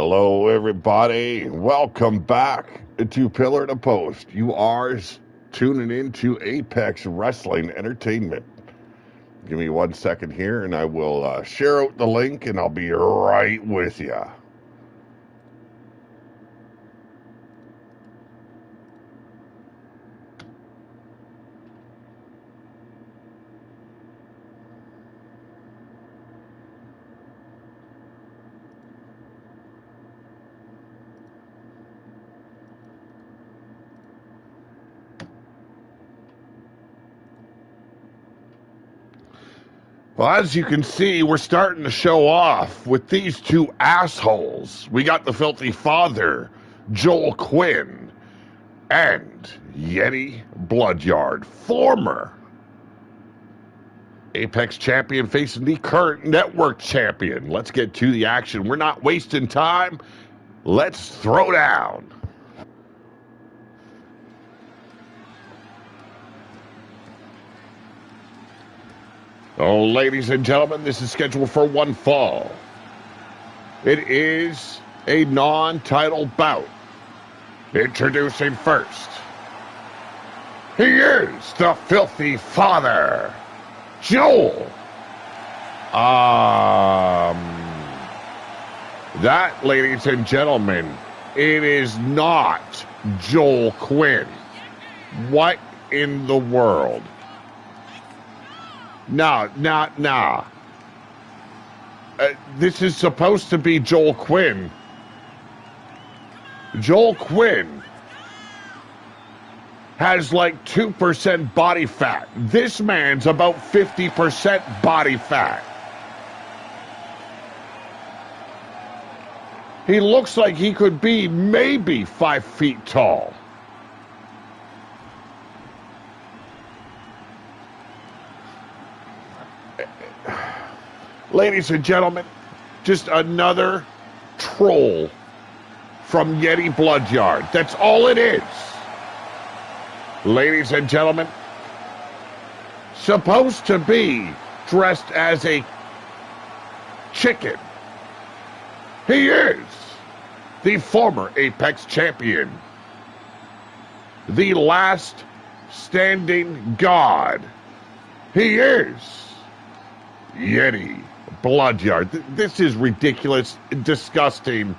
Hello, everybody. Welcome back to Pillar to Post. You are tuning in to Apex Wrestling Entertainment. Give me 1 second here, and I will share out the link, and I'll be right with you. Well, as you can see, we're starting to show off with these two assholes. We got the Filthy Father, Joel Quinn, and Yeti Bloodyard, former Apex champion facing the current network champion. Let's get to the action. We're not wasting time. Let's throw down. Oh, ladies and gentlemen, this is scheduled for one fall. It is a non-title bout. Introducing first, he is the Filthy Father, Joel. That, ladies and gentlemen, it is not Joel Quinn. What in the world? Nah. This is supposed to be Joel Quinn. Joel Quinn has like 2% body fat. This man's about 50% body fat. He looks like he could be maybe 5 feet tall. Ladies and gentlemen, just another troll from Yeti Bloodyard. That's all it is. Ladies and gentlemen, supposed to be dressed as a chicken. He is the former Apex champion, the last standing god. He is Yeti Bloodyard. This is ridiculous, disgusting,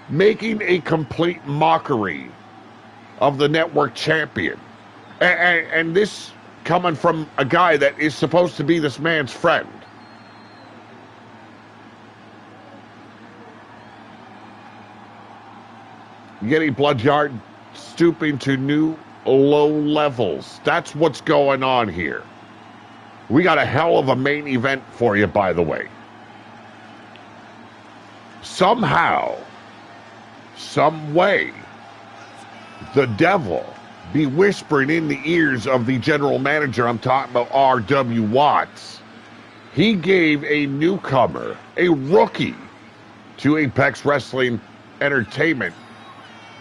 making a complete mockery of the network champion. And this coming from a guy that is supposed to be this man's friend. Yeti Bloodyard stooping to new low levels. That's what's going on here. We got a hell of a main event for you, by the way. Somehow, some way, the devil be whispering in the ears of the general manager. I'm talking about R.W. Watts. He gave a newcomer, a rookie to Apex Wrestling Entertainment,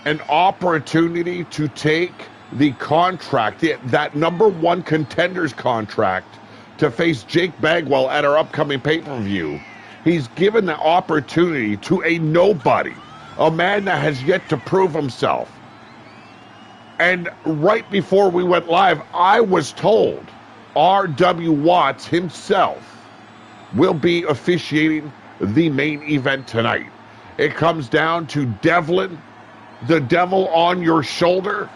an opportunity to take the contract, that number one contenders contract, to face Jake Bagwell at our upcoming pay-per-view. He's given the opportunity to a nobody, a man that has yet to prove himself. And right before we went live, I was told R.W. Watts himself will be officiating the main event tonight. It comes down to Devlin, the devil on your shoulder,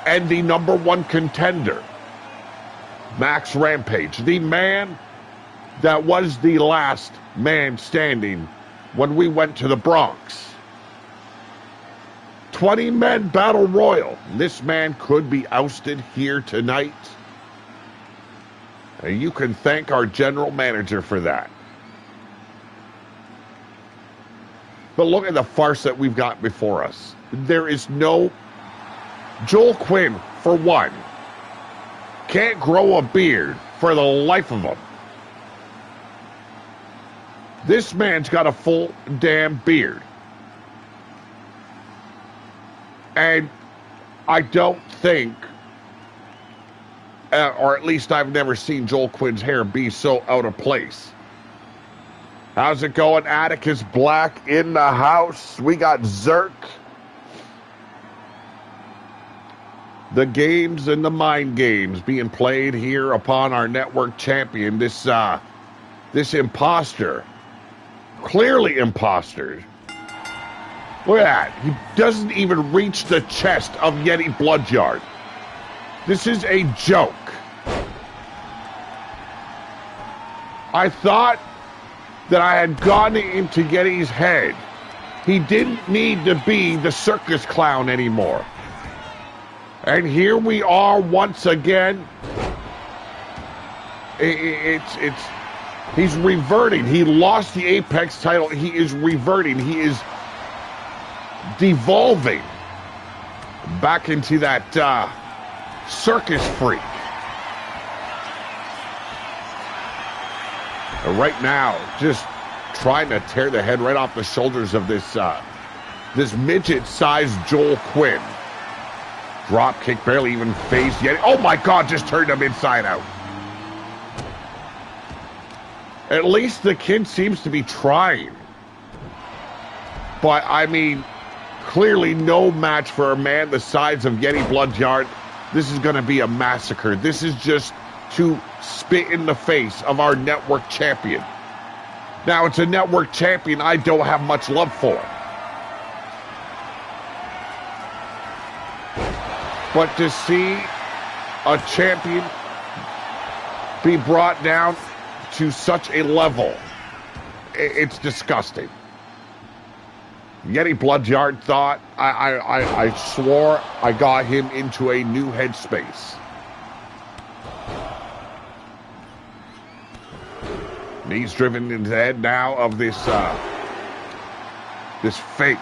and the number one contender, Max Rampage, the man that was the last man standing when we went to the Bronx. 20-man battle royal. This man could be ousted here tonight. And you can thank our general manager for that. But look at the farce that we've got before us. There is no... Joel Quinn, for one, can't grow a beard for the life of him. This man's got a full damn beard. And I don't think, or at least I've never seen Joel Quinn's hair be so out of place. How's it going? Atticus Black in the house. We got Zerk. The games and the mind games being played here upon our network champion. This imposter. Clearly imposter. Look at that. He doesn't even reach the chest of Yeti Bloodyard. This is a joke. I thought that I had gone into Yeti's head. He didn't need to be the circus clown anymore. And here we are once again. He's reverting. He lost the Apex title. He is reverting. He is devolving back into that circus freak. Right now, just trying to tear the head right off the shoulders of this midget-sized Joel Quinn. Drop kick, barely even phased yet. Oh my God, just turned him inside out. At least the kid seems to be trying. But, I mean, clearly no match for a man the size of Yeti Bloodyard. This is going to be a massacre. This is just to spit in the face of our network champion. Now, it's a network champion I don't have much love for. But to see a champion be brought down to such a level, it's disgusting. Yeti Bloodyard thought I swore I got him into a new headspace. Knees driven into the head now of this fake.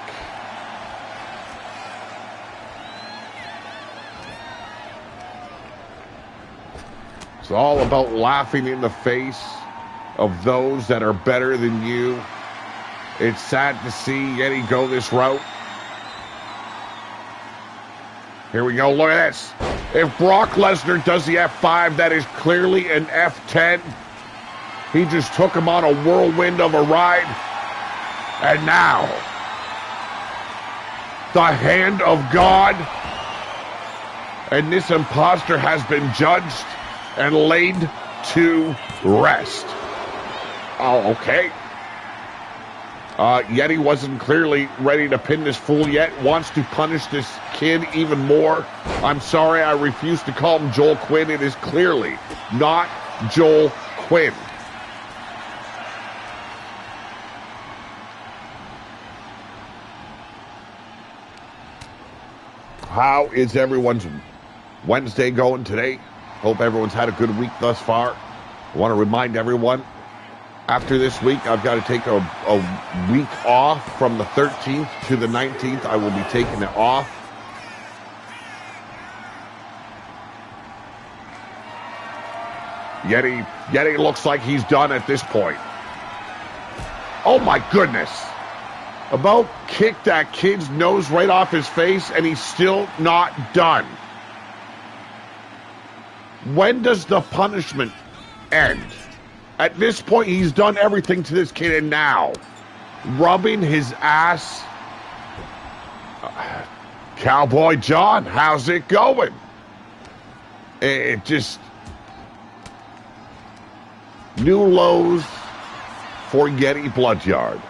It's all about laughing in the face of those that are better than you. It's sad to see Yeti go this route. Here we go, look at this. If Brock Lesnar does the F5, that is clearly an F10. He just took him on a whirlwind of a ride. And now, the hand of God. And this imposter has been judged and laid to rest. Oh, okay. Yeti wasn't clearly ready to pin this fool yet. Wants to punish this kid even more. I'm sorry, I refuse to call him Joel Quinn. It is clearly not Joel Quinn. How is everyone's Wednesday going today? Hope everyone's had a good week thus far. I want to remind everyone, after this week, I've got to take a week off from the 13th to the 19th. I will be taking it off. Yeti looks like he's done at this point. Oh my goodness. About kicked that kid's nose right off his face, and he's still not done. When does the punishment end? At this point, he's done everything to this kid, and now, rubbing his ass. Cowboy John, how's it going? It just... new lows for Yeti Bloodyard.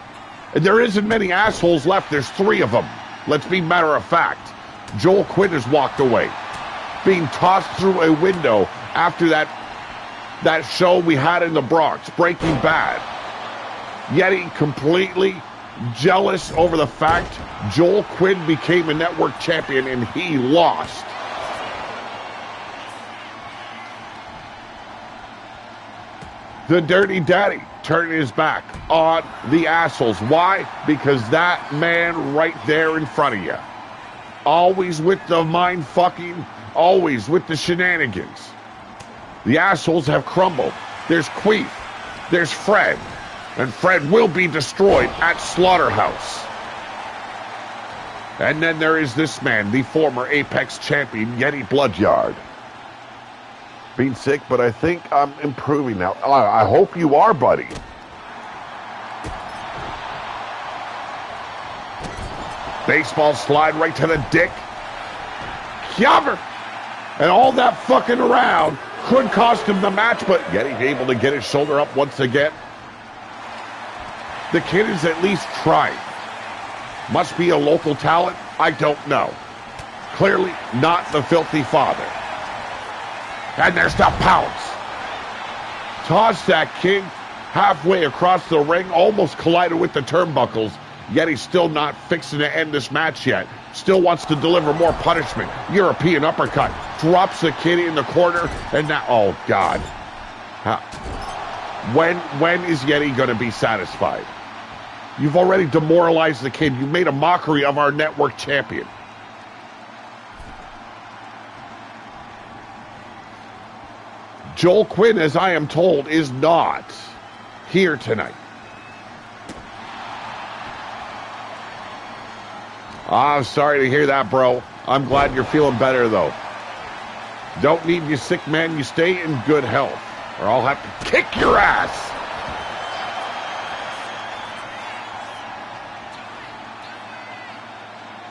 And there isn't many assholes left. There's 3 of them. Let's be matter of fact. Joel Quinn has walked away, being tossed through a window after that show we had in the Bronx, Breaking Bad. Yeti completely jealous over the fact Joel Quinn became a network champion and he lost. The Dirty Daddy turning his back on the assholes. Why? Because that man right there in front of you. Always with the mind fucking, always with the shenanigans. The assholes have crumbled. There's Queef. There's Fred. And Fred will be destroyed at Slaughterhouse. And then there is this man, the former Apex champion, Yeti Bloodyard. Being sick, but I think I'm improving now. I hope you are, buddy. Baseball slide right to the dick. Cover. And all that fucking around could cost him the match, but yet he's able to get his shoulder up once again. The kid is at least trying. Must be a local talent? I don't know. Clearly not the filthy father. And there's the pounce. Toss that kid halfway across the ring, almost collided with the turnbuckles, yet he's still not fixing to end this match yet. Still wants to deliver more punishment. European uppercut. Drops the kid in the corner, and now, oh God. When is Yeti going to be satisfied? You've already demoralized the kid. You've made a mockery of our network champion. Joel Quinn, as I am told, is not here tonight. I'm sorry to hear that, bro. I'm glad you're feeling better, though. Don't need you sick, man. You stay in good health, or I'll have to kick your ass.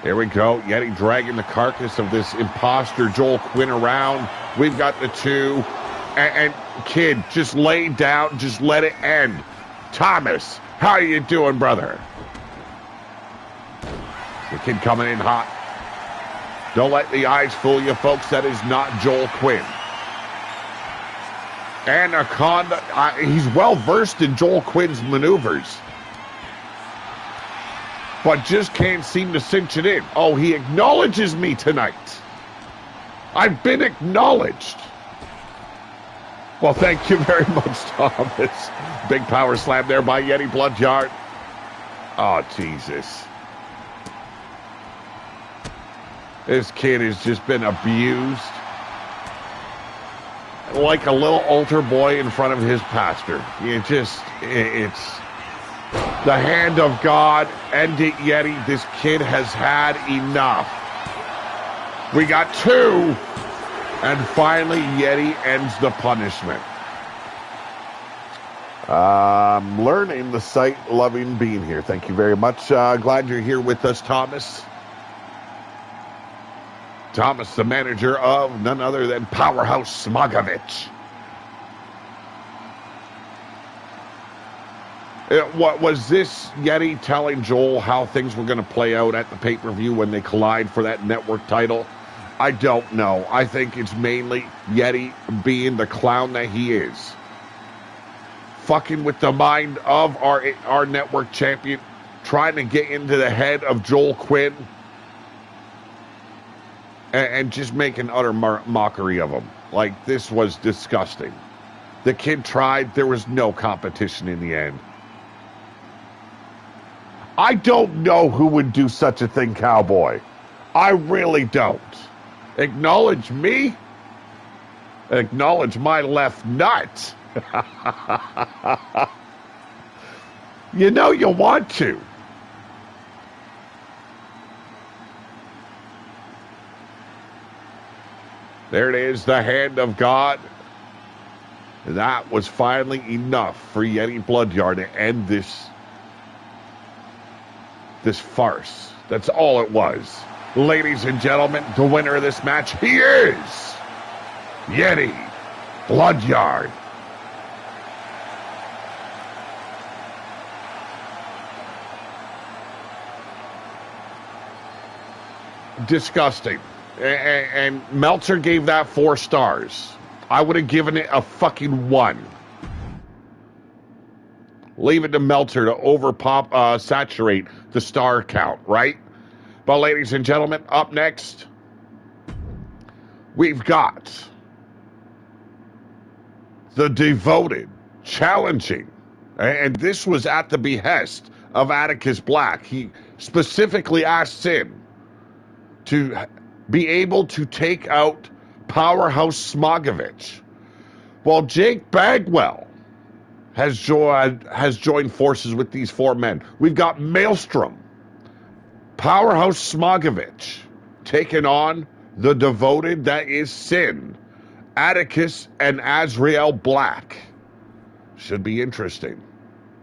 There we go. Yeti dragging the carcass of this imposter Joel Quinn around. We've got the two. And kid, just lay down. Just let it end. Thomas, how you doing, brother? The kid coming in hot. Don't let the eyes fool you, folks. That is not Joel Quinn. Anaconda, he's well-versed in Joel Quinn's maneuvers, but just can't seem to cinch it in. Oh, he acknowledges me tonight. I've been acknowledged. Well, thank you very much, Thomas. Big power slam there by Yeti Bloodyard. Oh, Jesus. This kid has just been abused like a little altar boy in front of his pastor. It's the hand of God. End it, Yeti. This kid has had enough. We got two. And finally, Yeti ends the punishment. Learning the sight, loving being here. Thank you very much. Glad you're here with us, Thomas. Thomas, the manager of none other than Powerhouse Smogovich. What was this Yeti telling Joel how things were going to play out at the pay-per-view when they collide for that network title? I don't know. I think it's mainly Yeti being the clown that he is. Fucking with the mind of our network champion, trying to get into the head of Joel Quinn, and just making utter mockery of him. Like, this was disgusting. The kid tried. There was no competition in the end. I don't know who would do such a thing, Cowboy. I really don't. Acknowledge me? Acknowledge my left nut. You know you want to. There it is, the hand of God. That was finally enough for Yeti Bloodyard to end this farce. That's all it was. Ladies and gentlemen, the winner of this match, he is Yeti Bloodyard. Disgusting. And Meltzer gave that 4 stars. I would have given it a fucking 1. Leave it to Meltzer to saturate the star count, right? But ladies and gentlemen, up next, we've got the Devoted challenging. And this was at the behest of Atticus Black. He specifically asked him to be able to take out Powerhouse Smogovich. Well, Jake Bagwell has joined forces with these 4 men. We've got Maelstrom, Powerhouse Smogovich, taking on the Devoted, that is Sin, Atticus, and Azrael Black. Should be interesting.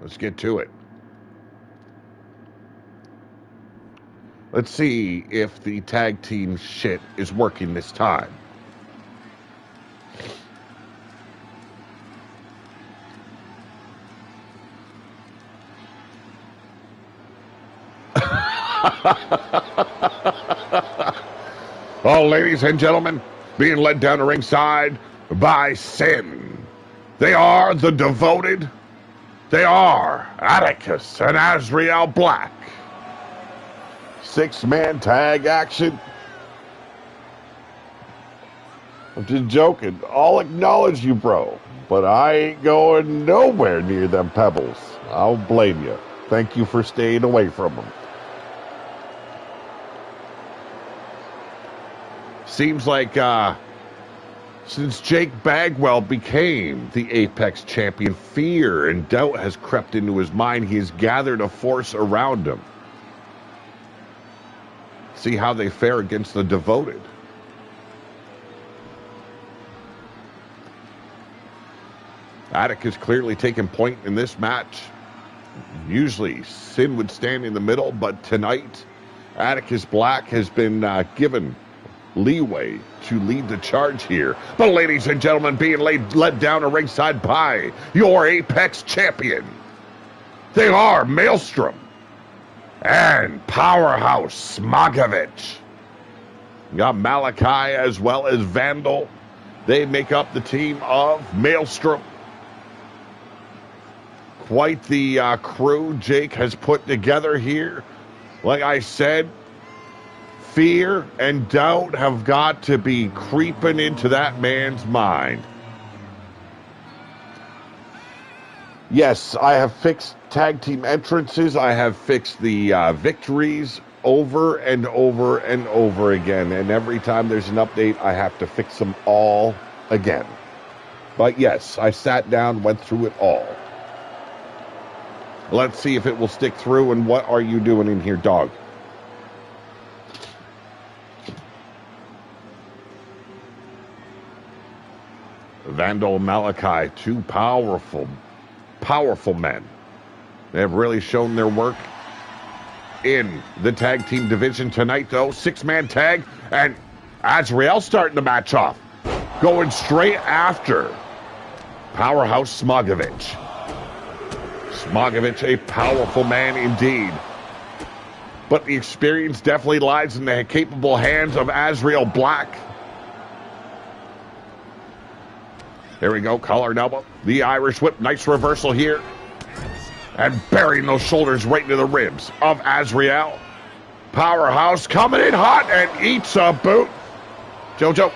Let's get to it. Let's see if the tag team shit is working this time. Oh, ladies and gentlemen, being led down to ringside by Sin. They are the Devoted. They are Atticus and Azrael Black. 6-man tag action. I'm just joking. I'll acknowledge you, bro, but I ain't going nowhere near them pebbles. I'll blame you. Thank you for staying away from them. Seems like since Jake Bagwell became the Apex champion, fear and doubt has crept into his mind. He has gathered a force around him. See how they fare against the Devoted. Atticus clearly taking point in this match. Usually Sin would stand in the middle, but tonight Atticus Black has been given leeway to lead the charge here. But ladies and gentlemen, being led down to ringside by your Apex champion. They are Maelstrom and Powerhouse Smogovich. You got Malachi as well as Vandal. They make up the team of Maelstrom. Quite the crew Jake has put together here. Like I said, fear and doubt have got to be creeping into that man's mind. Yes, I have fixed tag team entrances. I have fixed the victories over and over and over again. And every time there's an update, I have to fix them all again. But yes, I sat down, went through it all. Let's see if it will stick through. And what are you doing in here, dog? Vandal, Malachi, two powerful men. They have really shown their work in the tag team division tonight, though. 6-man tag, and Azrael starting the match off. Going straight after Powerhouse Smogovich. Smogovich, a powerful man indeed. But the experience definitely lies in the capable hands of Azrael Black. There we go, collar and elbow. The Irish whip, nice reversal here. And burying those shoulders right into the ribs of Azrael. Powerhouse coming in hot and eats a boot. JoJo.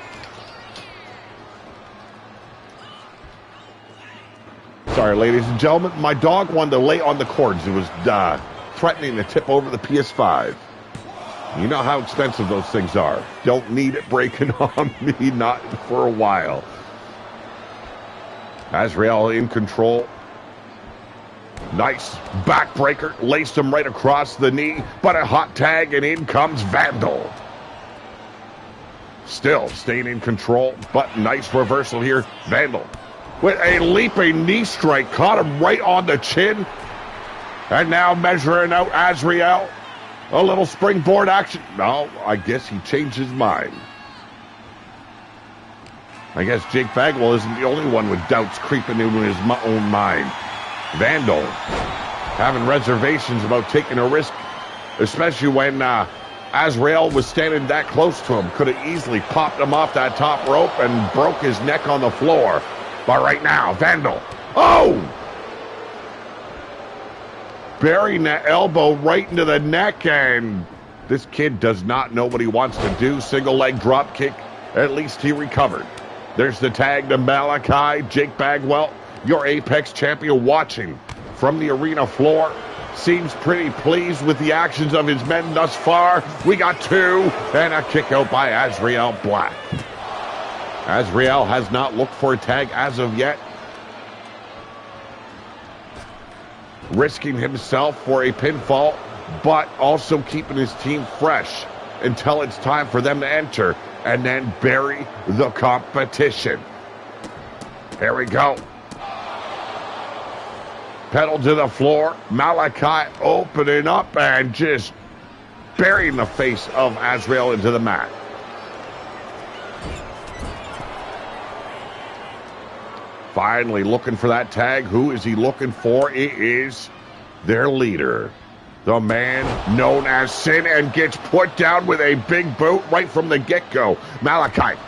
Sorry, ladies and gentlemen. My dog wanted to lay on the cords. It was threatening to tip over the PS5. You know how expensive those things are. Don't need it breaking on me, not for a while. Azrael in control. Nice backbreaker. Laced him right across the knee. But a hot tag, and in comes Vandal. Still staying in control, but nice reversal here. Vandal with a leaping knee strike. Caught him right on the chin. And now measuring out Azrael. A little springboard action. No, I guess he changed his mind. I guess Jake Bagwell isn't the only one with doubts creeping into his own mind. Vandal having reservations about taking a risk, especially when Azrael was standing that close to him. Could have easily popped him off that top rope and broke his neck on the floor. But right now, Vandal. Oh! Burying that elbow right into the neck, and this kid does not know what he wants to do. Single leg drop kick. At least he recovered. There's the tag to Malachi. Jake Bagwell, your Apex champion, watching from the arena floor. Seems pretty pleased with the actions of his men thus far. We got two, and a kick out by Azrael Black. Azrael has not looked for a tag as of yet. Risking himself for a pinfall, but also keeping his team fresh until it's time for them to enter and then bury the competition. Here we go. Pedal to the floor. Malachi opening up and just burying the face of Azrael into the mat. Finally looking for that tag. Who is he looking for? It is their leader, the man known as Sin, and gets put down with a big boot right from the get-go. Malachi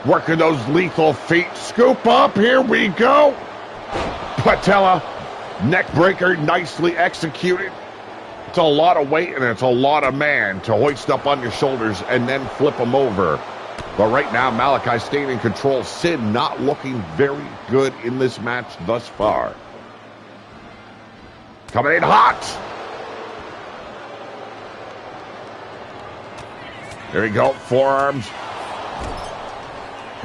working those lethal feet. Scoop up. Here we go. Patella neck breaker, nicely executed. It's a lot of weight and it's a lot of man to hoist up on your shoulders and then flip them over. But right now, Malachi staying in control. Sin not looking very good in this match thus far. Coming in hot. There we go. Forearms.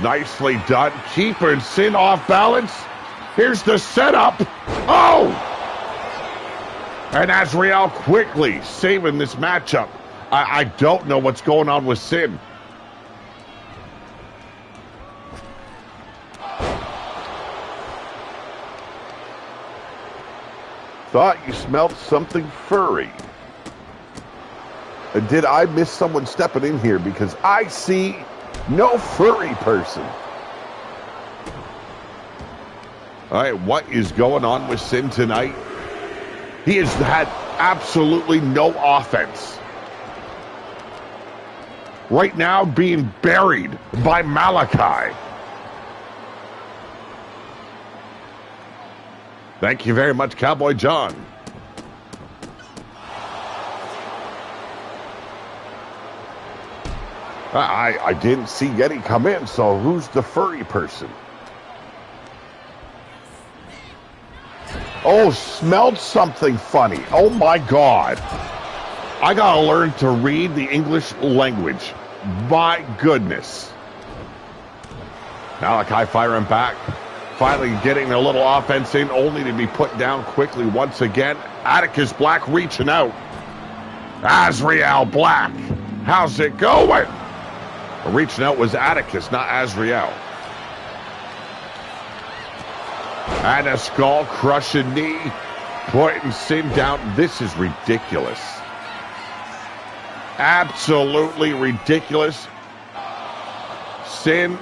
Nicely done. Keeping Sin off balance. Here's the setup. Oh! And Azrael quickly saving this matchup. I don't know what's going on with Sin. Thought you smelled something furry. Did I miss someone stepping in here? Because I see no furry person. All right, what is going on with Sin tonight? He has had absolutely no offense. Right now being buried by Malachi. Thank you very much, Cowboy John. I didn't see Yeti come in, so who's the furry person? Oh, smelled something funny. Oh my God. I gotta learn to read the English language. My goodness. Malachi firing back. Finally getting a little offense in, only to be put down quickly once again. Atticus Black reaching out. Azrael Black. How's it going? Reaching out was Atticus, not Azrael. And a skull crushing knee. Putting Sin down. This is ridiculous. Absolutely ridiculous. Sin,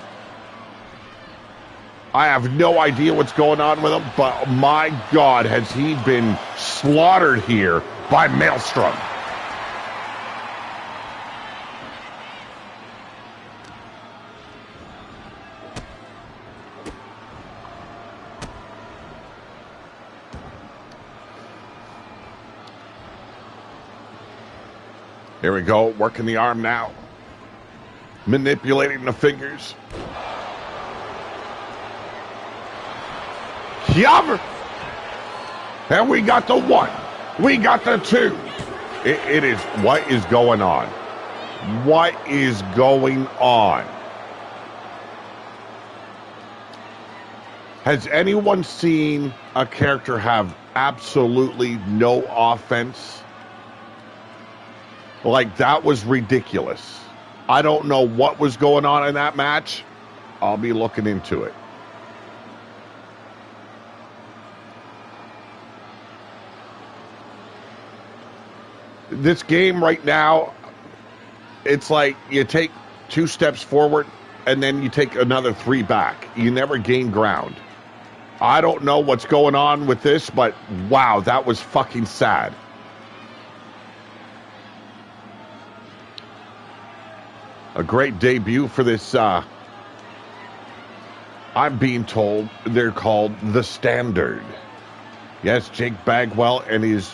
I have no idea what's going on with him, but my God, has he been slaughtered here by Maelstrom. Here we go, working the arm now. Manipulating the fingers. Yum! And we got the one. We got the two. It is, what is going on? What is going on? Has anyone seen a character have absolutely no offense? Like, that was ridiculous. I don't know what was going on in that match. I'll be looking into it. This game right now, it's like you take 2 steps forward and then you take another 3 back. You never gain ground. I don't know what's going on with this, but wow, that was fucking sad. A great debut for this, I'm being told they're called The Standard. Yes, Jake Bagwell and his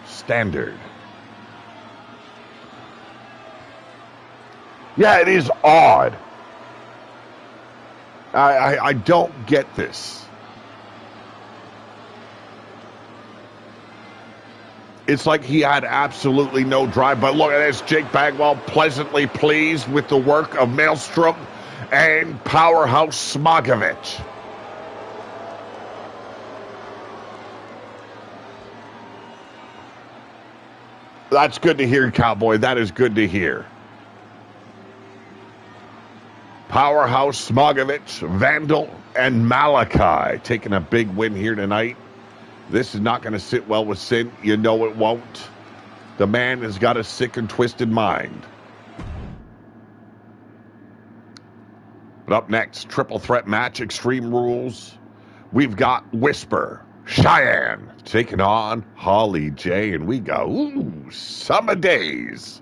Standard. Yeah, it is odd. I don't get this. It's like he had absolutely no drive. But look at this. Jake Bagwell pleasantly pleased with the work of Maelstrom and Powerhouse Smogovich. That's good to hear, Cowboy. That is good to hear. Powerhouse Smogovich, Vandal, and Malachi taking a big win here tonight. This is not going to sit well with Sin. You know it won't. The man has got a sick and twisted mind. But up next, triple threat match, Extreme Rules. We've got Whisper, Cheyenne, taking on Holly J. And we go, ooh, summer days.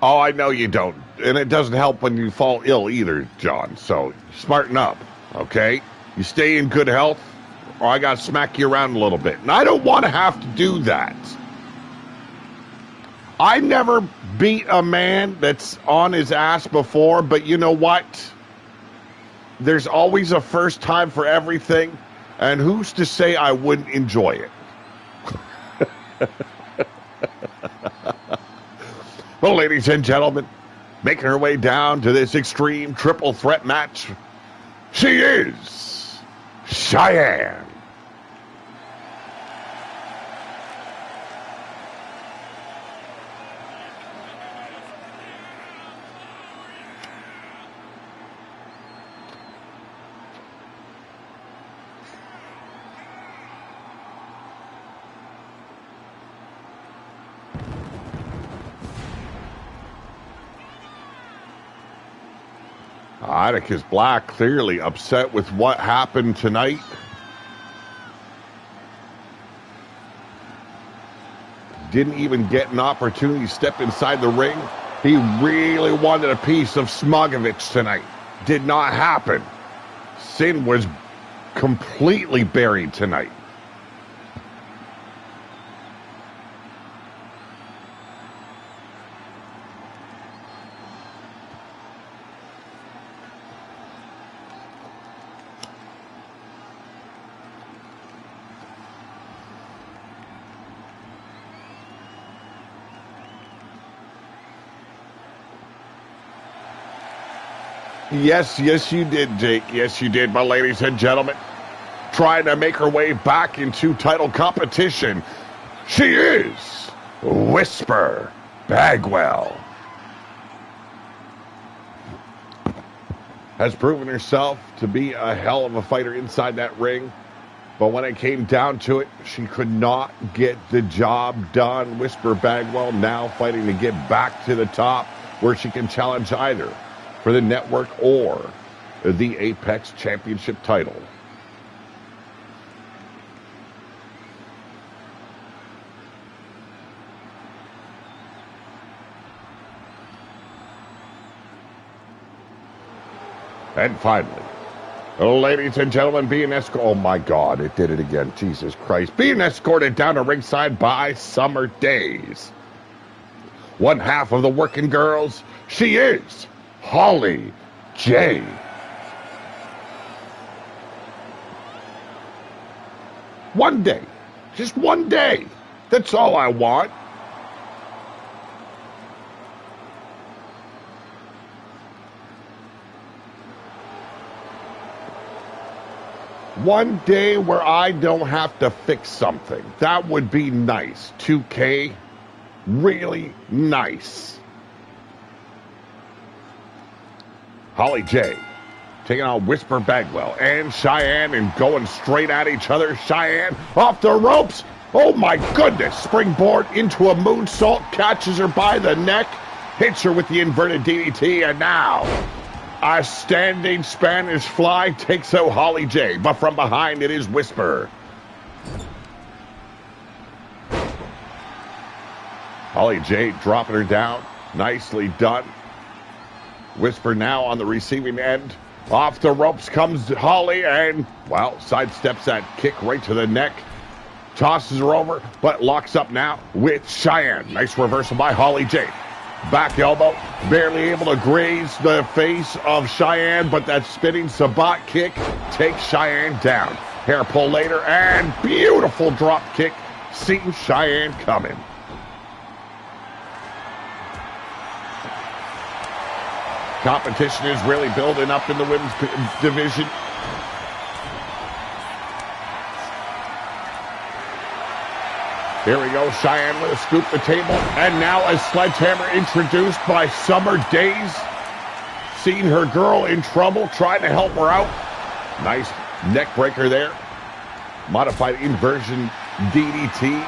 Oh, I know you don't. And it doesn't help when you fall ill either, John. So smarten up, okay? You stay in good health, or I got to smack you around a little bit. And I don't want to have to do that. I never beat a man that's on his ass before, but you know what? There's always a first time for everything, and who's to say I wouldn't enjoy it? Well, ladies and gentlemen, making her way down to this extreme triple threat match, she is Cheyenne. Atticus Black clearly upset with what happened tonight. Didn't even get an opportunity to step inside the ring. He really wanted a piece of Smogovich tonight. Did not happen. Sin was completely buried tonight. Yes, you did, Jake. Yes, you did, my ladies and gentlemen. Trying to make her way back into title competition. She is Whisper Bagwell. Has proven herself to be a hell of a fighter inside that ring. But when it came down to it, she could not get the job done. Whisper Bagwell now fighting to get back to the top where she can challenge either for the network or the Apex Championship title. And finally, ladies and gentlemen, being escorted, oh my God, it did it again, Jesus Christ, being escorted down to ringside by Summer Days. One half of the working girls, she is Holly J. One day, just one day, that's all I want. One day where I don't have to fix something. That would be nice. 2K, really nice. Holly J taking on Whisper Bagwell and Cheyenne and going straight at each other. Cheyenne off the ropes. Oh my goodness. Springboard into a moonsault. Catches her by the neck. Hits her with the inverted DDT. And now a standing Spanish fly takes out Holly J. But from behind it is Whisper. Holly J dropping her down. Nicely done. Whisper now on the receiving end. Off the ropes comes Holly and, well, sidesteps that kick right to the neck. Tosses her over, but locks up now with Cheyenne. Nice reversal by Holly J. Back elbow, barely able to graze the face of Cheyenne, but that spinning Sabat kick takes Cheyenne down. Hair pull later, and beautiful drop kick. Seeing Cheyenne coming. Competition is really building up in the women's division. Here we go. Cheyenne with a scoop the table. And now a sledgehammer introduced by Summer Days. Seeing her girl in trouble, trying to help her out. Nice neck breaker there. Modified inversion DDT.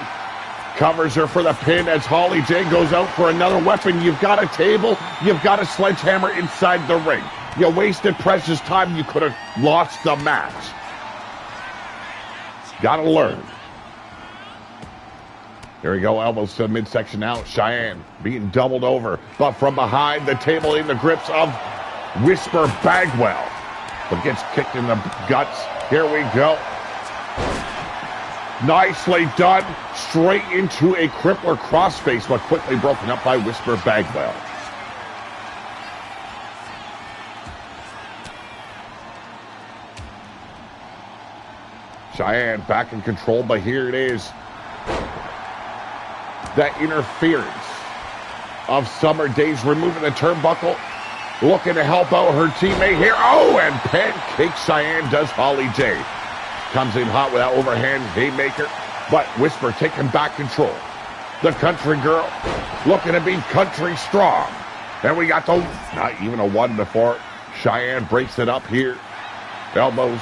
Covers her for the pin as Holly J goes out for another weapon. You've got a table. You've got a sledgehammer inside the ring. You wasted precious time. You could have lost the match. Gotta learn. Here we go, elbows to the midsection out. Cheyenne being doubled over, but from behind the table in the grips of Whisper Bagwell. But gets kicked in the guts. Here we go. Nicely done. Straight into a crippler crossface, but quickly broken up by Whisper Bagwell. Cheyenne back in control, but here it is. That interference of Summer Days removing the turnbuckle, looking to help out her teammate here. Oh, and pancake Cheyenne does Holly J. Comes in hot with that overhand haymaker, but Whisper taking back control. The country girl looking to be country strong. And we got the, not even a one before. Cheyenne breaks it up here. Elbows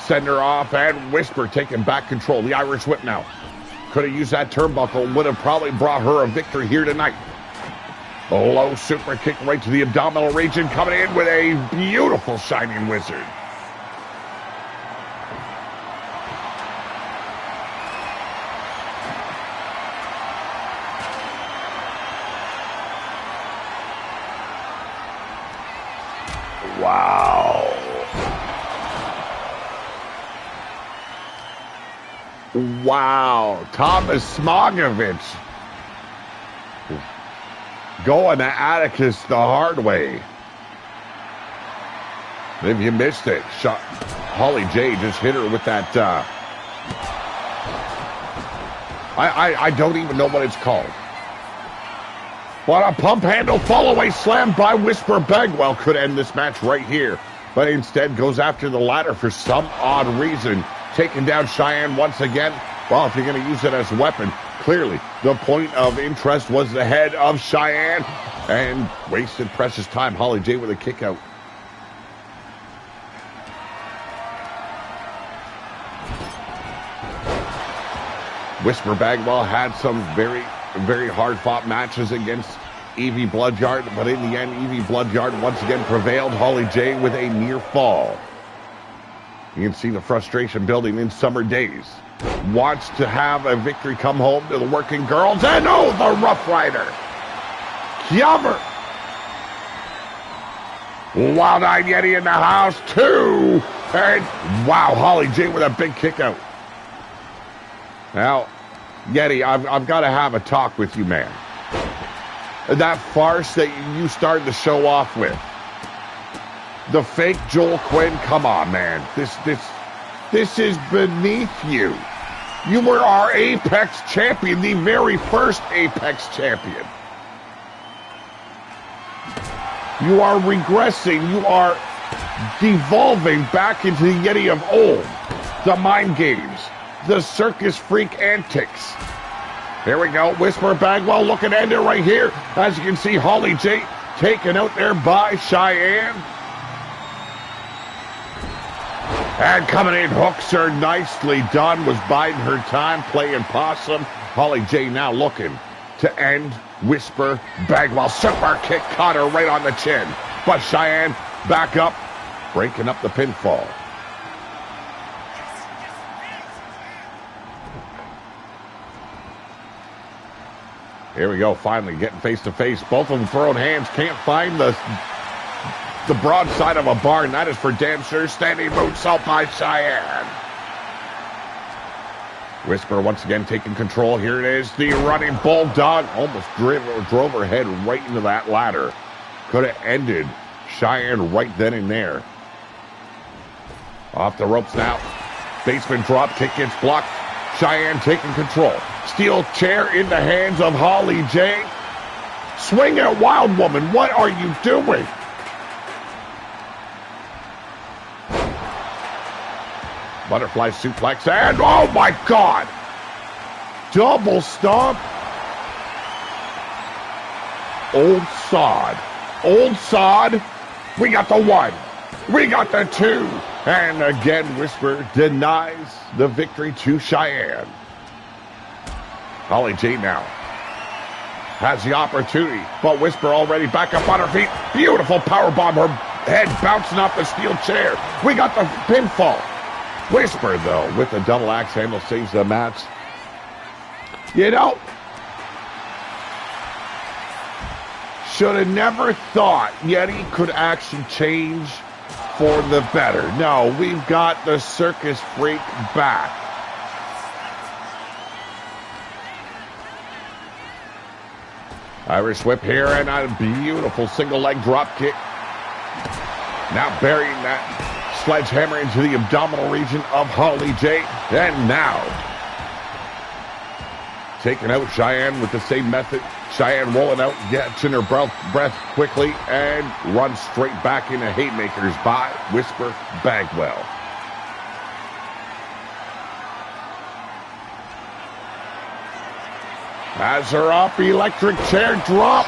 send her off, and Whisper taking back control. The Irish whip now. Could have used that turnbuckle, would have probably brought her a victory here tonight. A low super kick right to the abdominal region, coming in with a beautiful Shining Wizard. Wow. Wow. Thomas Smogovich going to Atticus the hard way. If you missed it, Holly J just hit her with that, I don't even know what it's called. But a pump handle fall-away slam by Whisper Bagwell could end this match right here. But instead goes after the ladder for some odd reason. Taking down Cheyenne once again. Well, if you're going to use it as a weapon, clearly the point of interest was the head of Cheyenne. And wasted precious time. Holly J with a kick out. Whisper Bagwell had some very hard-fought matches against Evie Bloodyard, but in the end, Evie Bloodyard once again prevailed. Holly J with a near fall. You can see the frustration building in Summer Days. Wants to have a victory come home to the working girls, and oh, the Rough Rider. Yummer. Wild Eyed Yeti in the house, too. And wow, Holly J with a big kick out. Now, Yeti, I've got to have a talk with you, man. That farce that you started the show off with. The fake Joel Quinn, come on, man. This is beneath you. You were our Apex champion, the very first Apex champion. You are regressing. You are devolving back into the Yeti of old. The mind games. The circus freak antics. Here we go. Whisper Bagwell looking to end it right here. As you can see, Holly J taken out there by Cheyenne. And coming in, hooks her. Nicely done. Was biding her time, playing possum. Holly J now looking to end Whisper Bagwell. Super kick caught her right on the chin. But Cheyenne back up, breaking up the pinfall. Here we go, finally getting face to face. Both of them throwing hands. Can't find the broadside of a barn. That is for damn sure. Standing moonsault by Cheyenne. Whisper once again taking control. Here it is. The running bulldog almost drove her head right into that ladder. Could have ended Cheyenne right then and there. Off the ropes now. Basement drop kick gets blocked. Cheyenne taking control. Steel chair in the hands of Holly J. Swing it, Wild Woman. What are you doing? Butterfly suplex, and oh my God! double stomp. Old Sod. Old Sod. We got the 1. We got the 2. And again, Whisper denies the victory to Cheyenne. Holly J now has the opportunity, but Whisper already back up on her feet. Beautiful powerbomb. Her head bouncing off the steel chair. We got the pinfall. Whisper, though, with the double axe handle, saves the match. You know, should have never thought Yeti could actually change for the better. No, we've got the circus freak back. Irish whip here and a beautiful single leg drop kick. Now burying that sledgehammer into the abdominal region of Holly J. And now taking out Cheyenne with the same method. Cheyenne rolling out, gets in her breath quickly, and runs straight back into haymakers by Whisper Bagwell. Has her up, electric chair drop,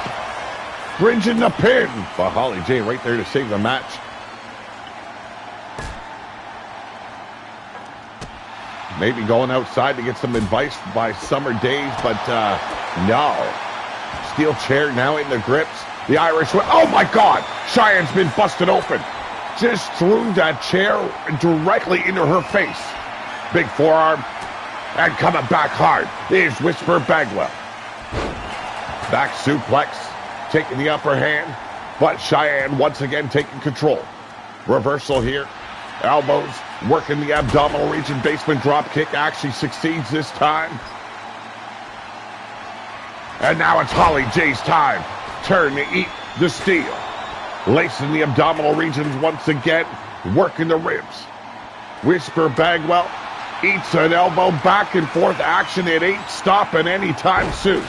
bridging the pin. But Holly J right there to save the match. Maybe going outside to get some advice by Summer Days, but no. Steel chair now in the grips. The Irish whip. Oh my God! Cheyenne's been busted open. Just threw that chair directly into her face. Big forearm. And coming back hard is Whisper Bagwell. Back suplex, taking the upper hand, but Cheyenne once again taking control. Reversal here. Elbows, working the abdominal region. Basement drop kick actually succeeds this time. And now it's Holly J's time. Turn to eat the steel. Lacing the abdominal regions once again, working the ribs. Whisper Bagwell eats an elbow, back and forth action. It ain't stopping anytime soon.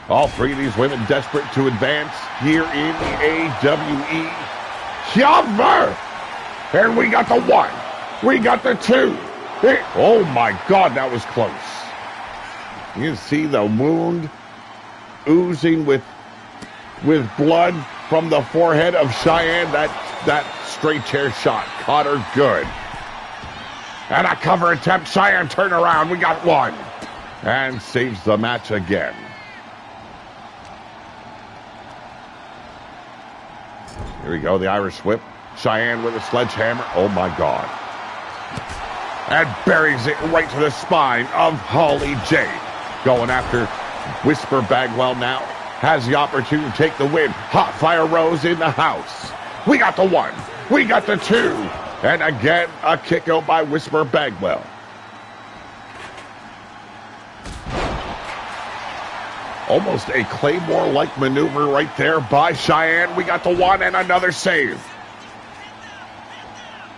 All three of these women desperate to advance here in the AWE. Cover! And we got the 1. We got the 2. Oh my God, that was close. You can see the wound oozing with blood from the forehead of Cheyenne. That straight chair shot caught her good. And a cover attempt. Cheyenne turn around. We got 1. And saves the match again. Here we go. The Irish whip. Cheyenne with a sledgehammer. Oh my God. And buries it right to the spine of Holly J. Going after Whisper Bagwell now. Has the opportunity to take the win. Hot Fire Rose in the house. We got the 1. We got the 2. And again, a kick out by Whisper Bagwell. Almost a Claymore-like maneuver right there by Cheyenne. We got the 1 and another save.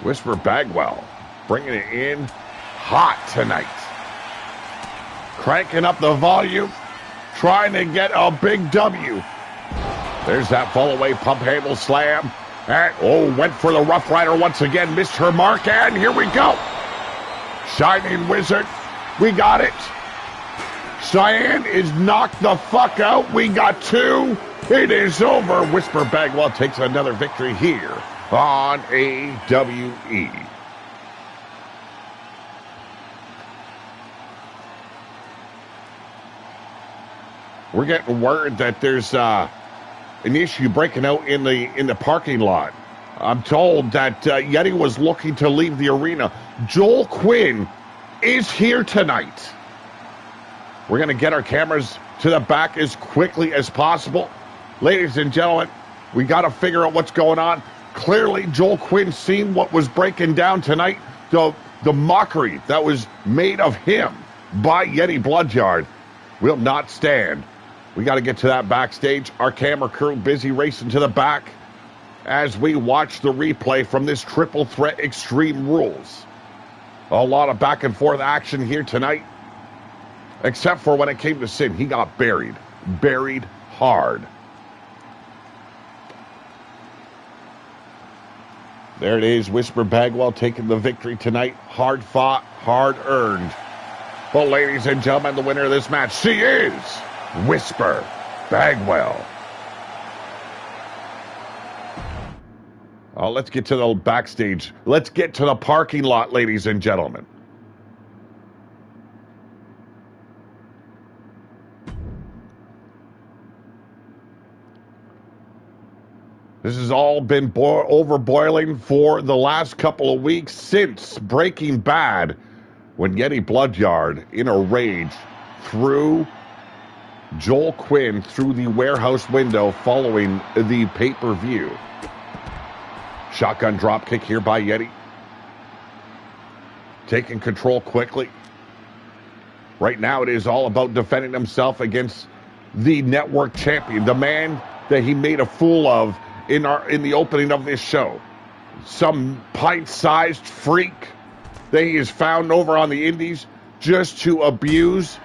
Whisper Bagwell bringing it in hot tonight. Cranking up the volume, trying to get a big W. There's that fall away pump handle slam. And, went for the Rough Rider once again, missed her mark, and here we go. Shining Wizard, we got it. Cheyenne is knocked the fuck out. We got 2. It is over. Whisper Bagwell takes another victory here on AWE. We're getting word that there's an issue breaking out in the parking lot. I'm told that Yeti was looking to leave the arena. Joel Quinn is here tonight. We're going to get our cameras to the back as quickly as possible. Ladies and gentlemen, we got to figure out what's going on. Clearly, Joel Quinn seen what was breaking down tonight. The mockery that was made of him by Yeti Bloodyard will not stand. We got to get to that backstage. Our camera crew busy racing to the back as we watch the replay from this Triple Threat Extreme Rules. A lot of back and forth action here tonight. Except for when it came to Sin, he got buried hard. There it is, Whisper Bagwell taking the victory tonight. Hard fought, hard earned. Well, ladies and gentlemen, the winner of this match, she is Whisper Bagwell. Let's get to the backstage. Let's get to the parking lot, ladies and gentlemen. This has all been overboiling for the last couple of weeks since Breaking Bad, when Yeti Bloodyard, in a rage, threw Joel Quinn through the warehouse window following the pay-per-view. Shotgun drop kick here by Yeti. Taking control quickly. Right now it is all about defending himself against the network champion, the man that he made a fool of in the opening of this show. Some pint-sized freak that he has found over on the indies just to abuse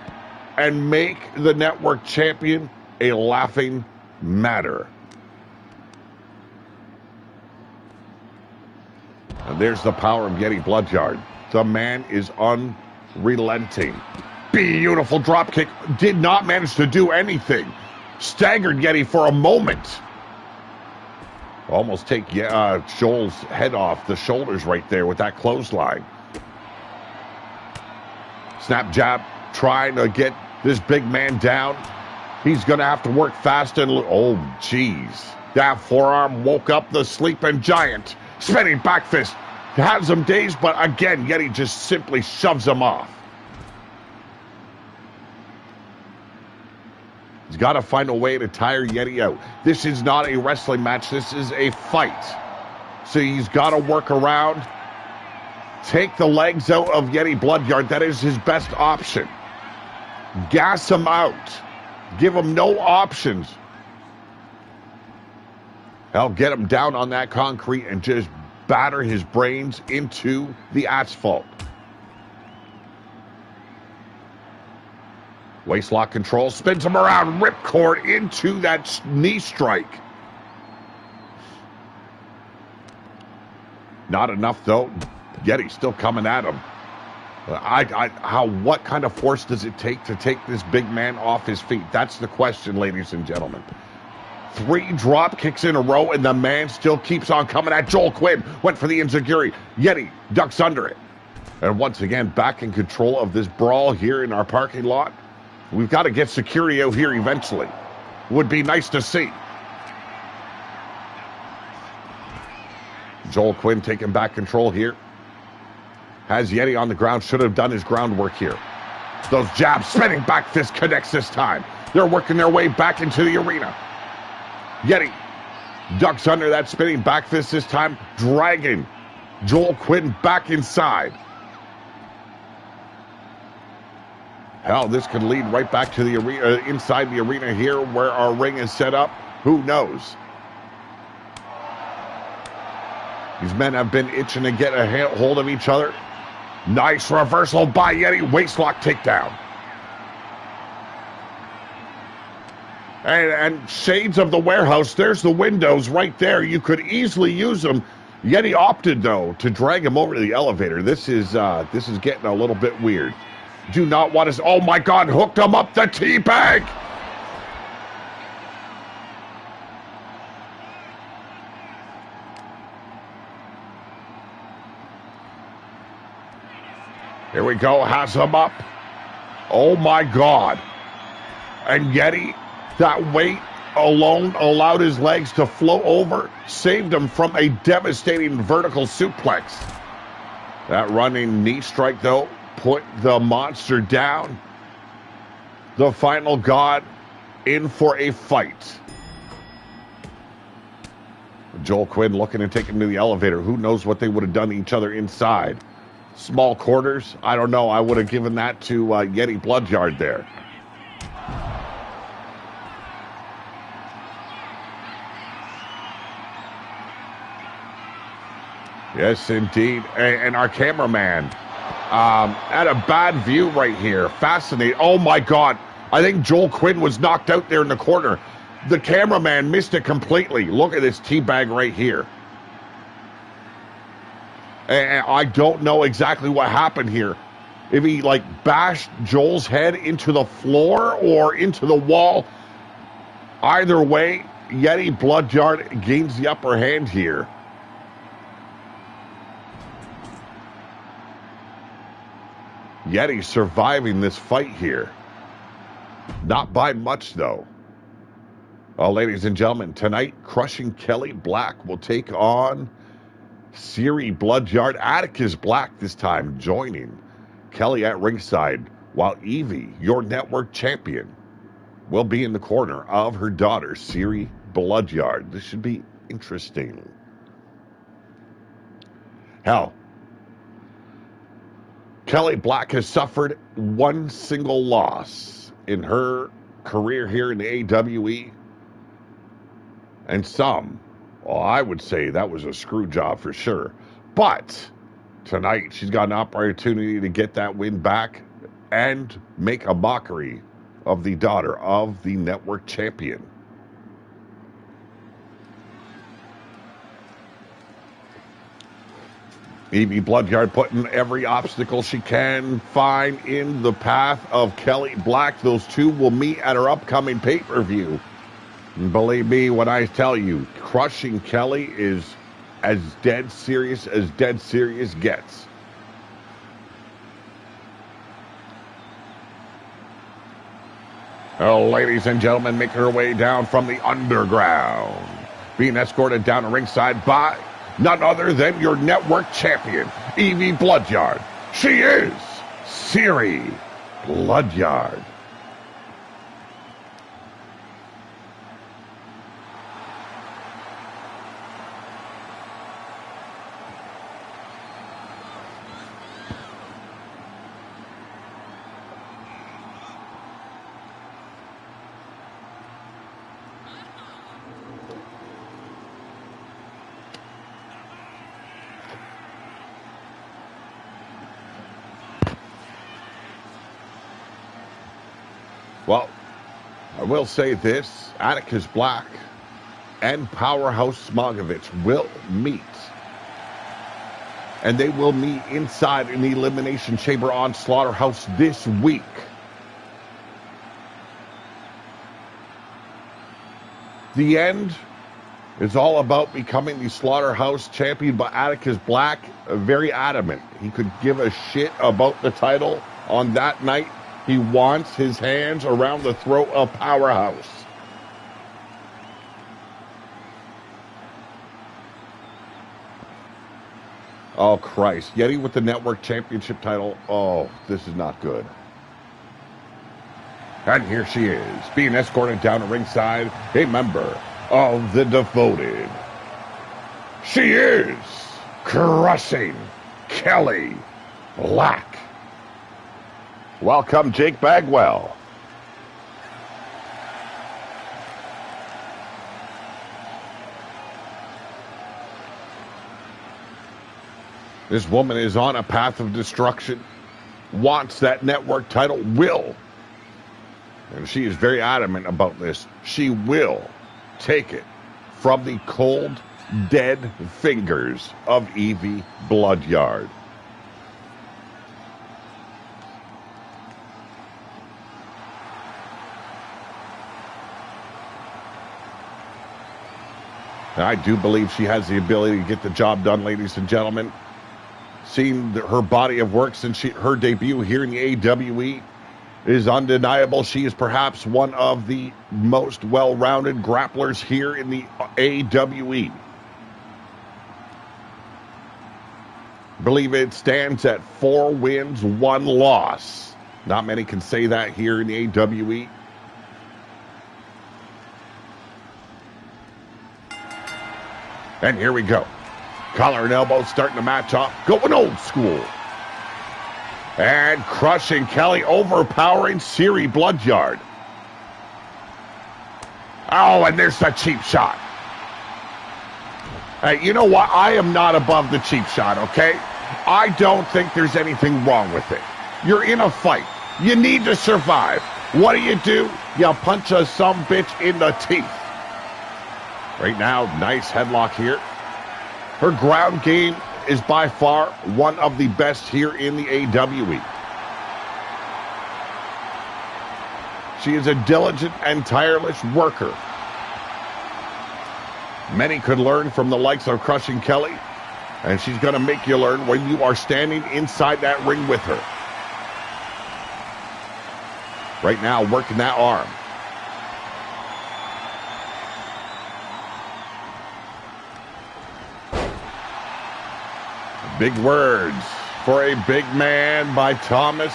and make the network champion a laughing matter. And there's the power of Yeti Bloodyard. The man is unrelenting. Beautiful drop kick. Did not manage to do anything. Staggered Yeti for a moment. Almost take Joel's head off the shoulders right there with that clothesline. Snap jab, trying to get this big man down. He's going to have to work fast and... Oh, jeez. That forearm woke up the sleeping giant. Spinning back fist. Has him dazed, but again, Yeti just simply shoves him off. He's got to find a way to tire Yeti out. This is not a wrestling match. This is a fight. So he's got to work around. Take the legs out of Yeti Bloodyard. That is his best option. Gas him out. Give him no options. Hell, get him down on that concrete and just batter his brains into the asphalt. Waistlock control, spins him around, ripcord into that knee strike. Not enough though. Yeti still coming at him. What kind of force does it take to take this big man off his feet? That's the question, ladies and gentlemen. 3 drop kicks in a row, and the man still keeps on coming at Joel Quinn. Went for the enziguri. Yeti ducks under it. And once again, back in control of this brawl here in our parking lot. We've got to get security out here eventually. Would be nice to see. Joel Quinn taking back control here. Has Yeti on the ground. Should have done his groundwork here. Those jabs, spinning back fist connects this time. They're working their way back into the arena. Yeti ducks under that spinning back fist this time, dragging Joel Quinn back inside. Hell, this could lead right back to the arena, inside the arena here where our ring is set up. Who knows? These men have been itching to get a hold of each other. Nice reversal by Yeti. Waistlock takedown. And shades of the warehouse. There's the windows right there. You could easily use them. Yeti opted, though, to drag him over to the elevator. This is getting a little bit weird. Do not want to... Oh, my God. Hooked him up the teabag. Here we go. Has him up. Oh, my God. And Yeti... That weight alone allowed his legs to float over, saved him from a devastating vertical suplex. That running knee strike, though, put the monster down. The final god in for a fight. Joel Quinn looking to take him to the elevator. Who knows what they would have done to each other inside. Small quarters, I don't know. I would have given that to Yeti Bloodyard there. Yes, indeed. And our cameraman had a bad view right here. Fascinating. Oh, my God. I think Joel Quinn was knocked out there in the corner. The cameraman missed it completely. Look at this teabag right here. And I don't know exactly what happened here. if he like bashed Joel's head into the floor or into the wall. Either way, Yeti Bloodyard gains the upper hand here. Yeti surviving this fight here. Not by much, though. Well, ladies and gentlemen, tonight, Crushing Kelly Black will take on Cirie Bloodyard. Atticus Black this time joining Kelly at ringside, while Evie, your network champion, will be in the corner of her daughter, Cirie Bloodyard. This should be interesting. Hell, Kelly Black has suffered one single loss in her career here in the AWE. And I would say that was a screw job for sure. But tonight, she's got an opportunity to get that win back and make a mockery of the daughter of the network champion. Evie Bloodyard putting every obstacle she can find in the path of Kelly Black. Those two will meet at her upcoming pay-per-view. And believe me when I tell you, Crushing Kelly is as dead serious gets. Oh, ladies and gentlemen, making her way down from the underground. Being escorted down to ringside by none other than your network champion, Evie Bloodyard. She is Cirie Bloodyard. Well, I will say this, Atticus Black and Powerhouse Smogovich will meet. And they will meet inside in the Elimination Chamber on Slaughterhouse this week. The end is all about becoming the Slaughterhouse champion, but Atticus Black, very adamant. He could give a shit about the title on that night. He wants his hands around the throat of Powerhouse. Oh, Christ. Yeti with the network championship title. Oh, this is not good. And here she is, being escorted down to ringside, a member of the Devoted. She is Crushing Kelly Black. Welcome, Jake Bagwell. This woman is on a path of destruction, wants that network title, will. And she is very adamant about this. She will take it from the cold, dead fingers of Evie Bloodyard. And I do believe she has the ability to get the job done, ladies and gentlemen. Seeing her body of work since her debut here in the AWE is undeniable. She is perhaps one of the most well-rounded grapplers here in the AWE. I believe it stands at 4 wins, 1 loss. Not many can say that here in the AWE. And here we go. Collar and elbow starting to match up. Going old school. And Crushing Kelly overpowering Cirie Bloodyard. Oh, and there's the cheap shot. Hey, you know what? I am not above the cheap shot, okay? I don't think there's anything wrong with it. You're in a fight. You need to survive. What do? You punch a sumbitch in the teeth. Right now, nice headlock here. Her ground game is by far one of the best here in the AWE. She is a diligent and tireless worker. Many could learn from the likes of Crushing Kelly, and she's going to make you learn when you are standing inside that ring with her. Right now, working that arm. Big words for a big man by Thomas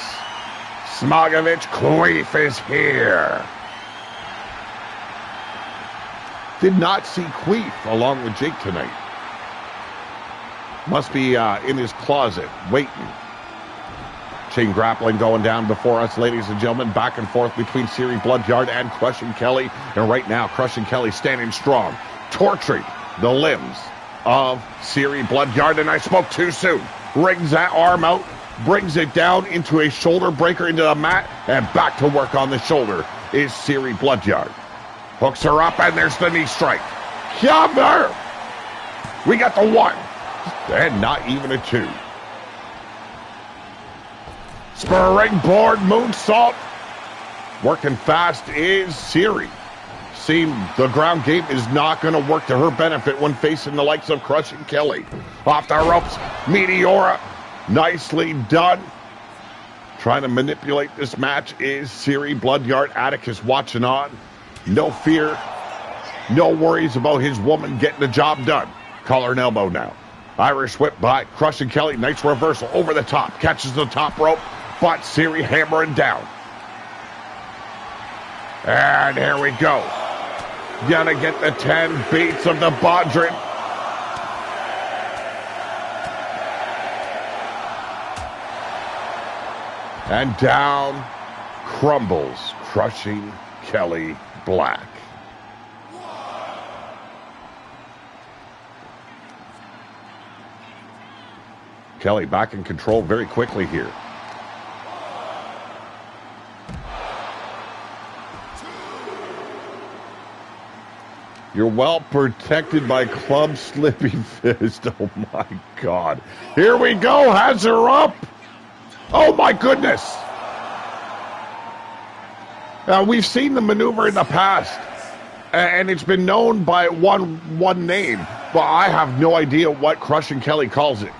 Smogovich. Queef is here. Did not see Queef along with Jake tonight. Must be in his closet, waiting. Chain grappling going down before us, ladies and gentlemen. Back and forth between Cirie Bloodyard and Crushing Kelly. And right now, Crushing Kelly standing strong, torturing the limbs of Cirie Bloodyard. And I spoke too soon. Wrings that arm out, brings it down into a shoulder breaker into the mat, and back to work on the shoulder is Cirie Bloodyard. Hooks her up, and there's the knee strike. Cover! We got the 1, and not even a 2. Springboard moonsault. Working fast is Cirie. Seems the ground game is not going to work to her benefit when facing the likes of Crushing Kelly. Off the ropes, Meteora. Nicely done. Trying to manipulate this match is Cirie Bloodyard. Atticus watching on. No fear. No worries about his woman getting the job done. Collar and elbow now. Irish whip by Crushing Kelly. Nice reversal over the top. Catches the top rope. But Cirie hammering down. And here we go. Gonna get the 10 beats of the Bodhrán. And down crumbles Crushing Kelly Black. Kelly back in control very quickly here. You're well protected by Club Slippy Fist. Oh my God. Here we go. Has her up. Oh my goodness. Now we've seen the maneuver in the past, and it's been known by one name, but I have no idea what Crushing Kelly calls it.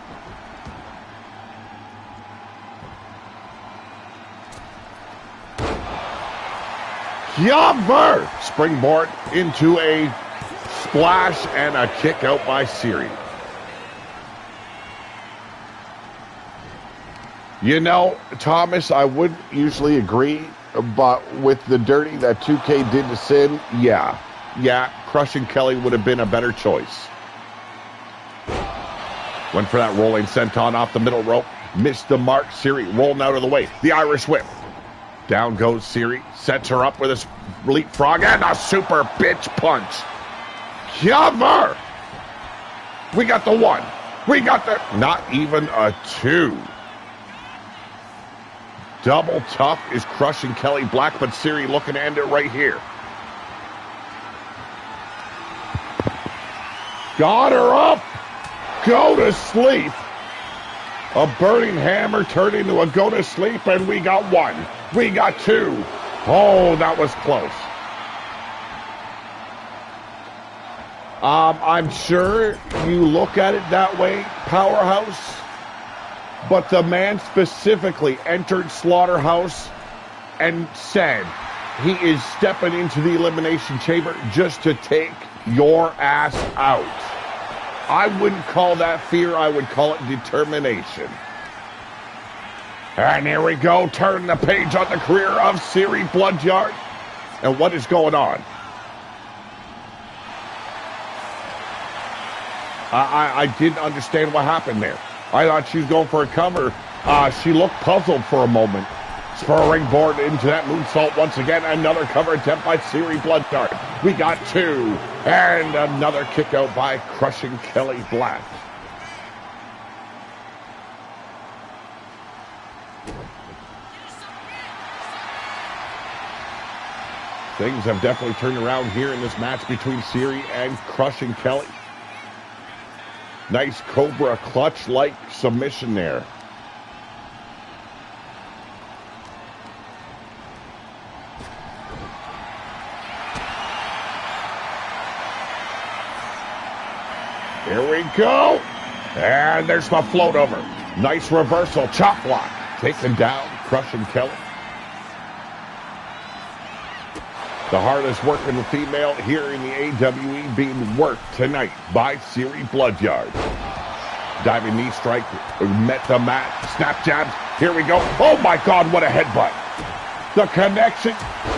Cover! Springboard into a splash and a kick out by Cirie. You know, Thomas, I wouldn't usually agree, but with the dirty that 2K did to Sin, yeah, Crushing Kelly would have been a better choice. Went for that rolling senton off the middle rope. Missed the mark. Cirie rolling out of the way. The Irish whip. Down goes Cirie. Sets her up with a leapfrog and a super bitch punch. Cover! We got the 1. We got the... Not even a 2. Double tough is Crushing Kelly Black, but Cirie looking to end it right here. Got her up. Go to sleep. A burning hammer turned into a go to sleep, and we got 1. We got 2. Oh, that was close. I'm sure you look at it that way, Powerhouse, but the man specifically entered Slaughterhouse and said he is stepping into the Elimination Chamber just to take your ass out. I wouldn't call that fear. I would call it determination. And here we go. Turn the page on the career of Cirie Bloodyard. And what is going on? I didn't understand what happened there. I thought she was going for a cover. She looked puzzled for a moment. Springboard into that moonsault once again. Another cover attempt by Cirie Bloodyard. We got 2. And another kick out by Crushing Kelly Black. Things have definitely turned around here in this match between Cirie and Crushing Kelly. Nice Cobra clutch-like submission there. Here we go. And there's the float over. Nice reversal. Chop block. Taken down. Crushing Kelly. The hardest working female here in the AWE being worked tonight by Siri Bloodyard. Diving knee strike. Met the mat. Snap jabs. Here we go. Oh my God, what a headbutt. The connection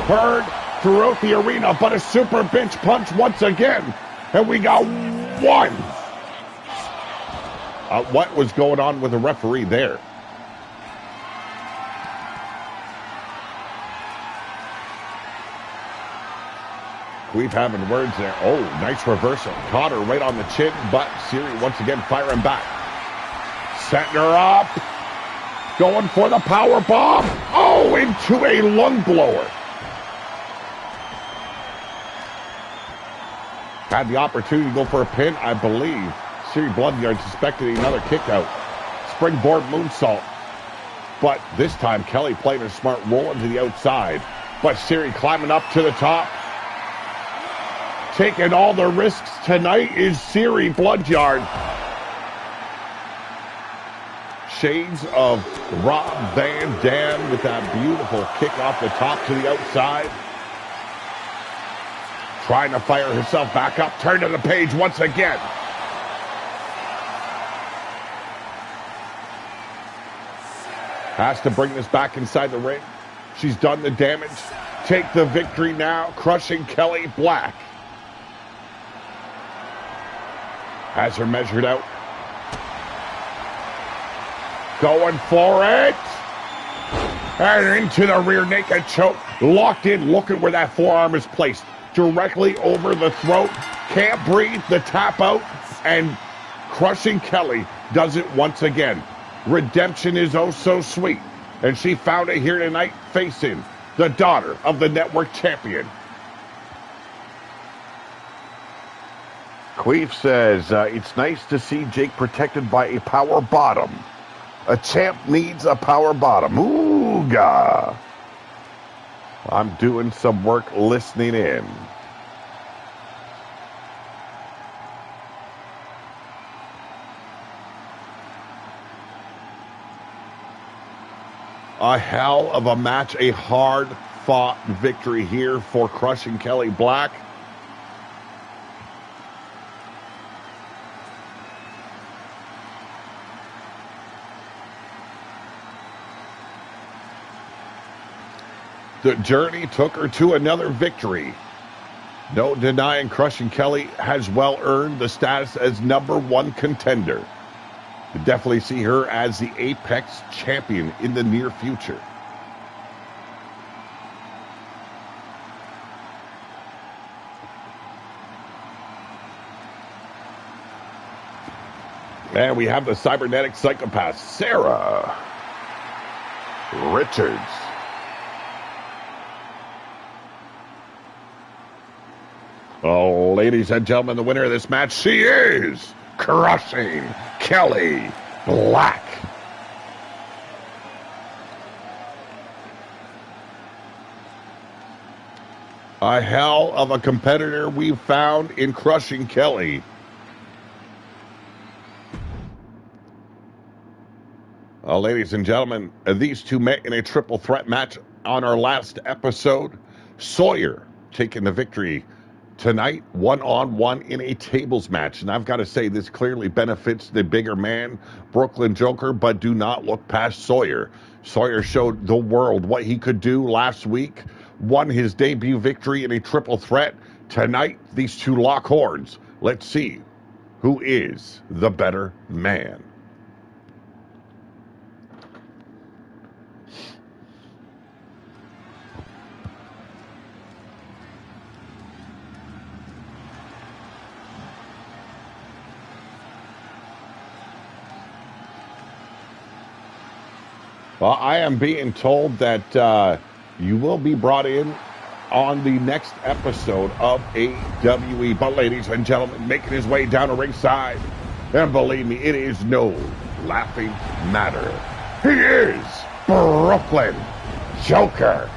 heard throughout the arena, but a super bench punch once again. And we got one. What was going on with the referee there? We've having words there. Oh, nice reversal. Caught her right on the chin, but Siri once again firing back. Setting her up. Going for the power bomb. Oh, into a lung blower. Had the opportunity to go for a pin, I believe. Siri Bloodyard suspected another kick out. Springboard moonsault. But this time, Kelly played a smart roll into the outside. But Siri climbing up to the top. Taking all the risks tonight is Siri Bloodyard. Shades of Rob Van Dam with that beautiful kick off the top to the outside. Trying to fire herself back up. Turn to the page once again. Has to bring this back inside the ring. She's done the damage. Take the victory now. Crushing Kelly Black. Has her measured out. Going for it. And into the rear naked choke. Locked in. Look at where that forearm is placed. Directly over the throat. Can't breathe. The tap out. And Crushing Kelly does it once again. Redemption is oh so sweet. And she found it here tonight facing the daughter of the network champion. Queef says, it's nice to see Jake protected by a power bottom. A champ needs a power bottom. Ooga. I'm doing some work listening in. A hell of a match, a hard-fought victory here for Crushing Kelly Black. The journey took her to another victory. No denying Crushing Kelly has well earned the status as #1 contender. You definitely see her as the Apex champion in the near future. And we have the cybernetic psychopath, Sarah Richards. Oh, ladies and gentlemen, the winner of this match, she is Crushing Kelly Black. A hell of a competitor we've found in Crushing Kelly. Ladies and gentlemen, these two met in a triple threat match on our last episode. Sawyer taking the victory tonight, one-on-one in a tables match. And I've got to say, this clearly benefits the bigger man, Brooklyn Joker, but do not look past Sawyer. Sawyer showed the world what he could do last week, won his debut victory in a triple threat. Tonight, these two lock horns. Let's see who is the better man. Well, I am being told that you will be brought in on the next episode of AWE. But ladies and gentlemen, making his way down to ringside, and believe me, it is no laughing matter. He is Brooklyn Joker.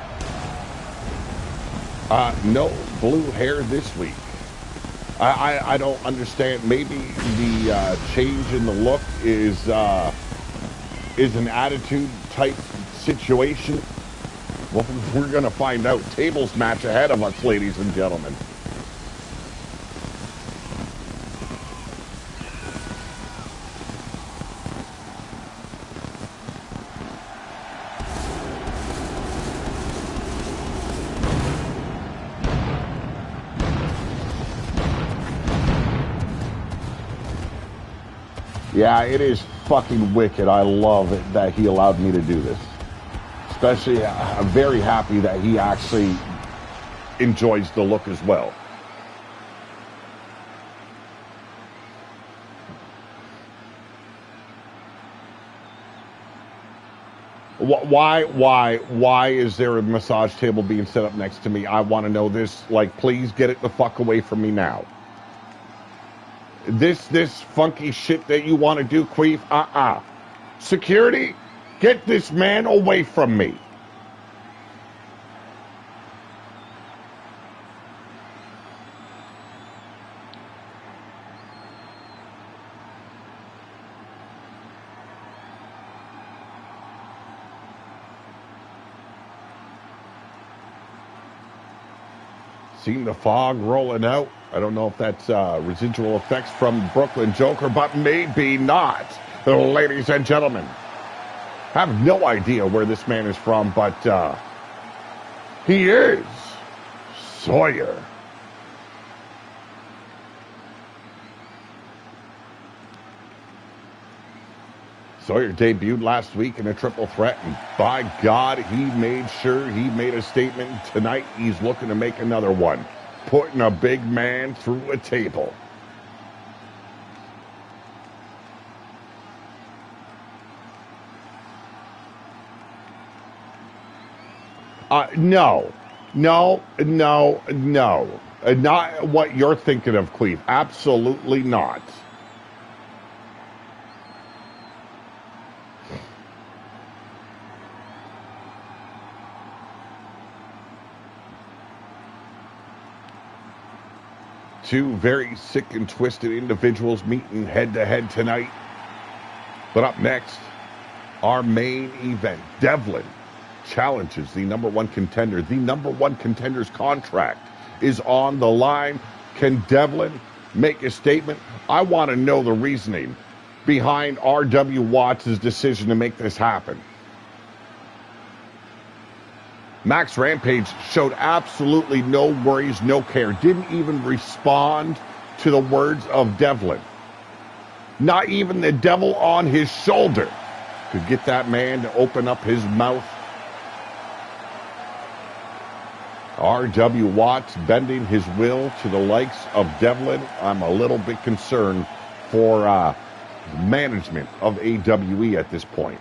No blue hair this week. I don't understand. Maybe the change in the look is an attitude type situation. Well, we're going to find out. Tables match ahead of us, ladies and gentlemen. Yeah, it is fucking wicked. I love it that he allowed me to do this. Especially, I'm very happy that he actually enjoys the look as well. Why is there a massage table being set up next to me? I want to know this. Like, please get it the fuck away from me now. This funky shit that you want to do, Queef, Security, get this man away from me. Seen the fog rolling out. I don't know if that's residual effects from Brooklyn Joker, but maybe not. Ladies and gentlemen, I have no idea where this man is from, but he is Sawyer. Sawyer debuted last week in a triple threat, and by God, he made sure he made a statement. Tonight, he's looking to make another one, putting a big man through a table. No. Not what you're thinking of, Queef. Absolutely not. Two very sick and twisted individuals meeting head-to-head tonight. But up next, our main event, Devlin challenges the number one contender. The number one contender's contract is on the line. Can Devlin make a statement? I want to know the reasoning behind R.W. Watts' decision to make this happen. Max Rampage showed absolutely no worries, no care. Didn't even respond to the words of Devlin. Not even the devil on his shoulder could get that man to open up his mouth. R.W. Watts bending his will to the likes of Devlin. I'm a little bit concerned for management of AWE at this point.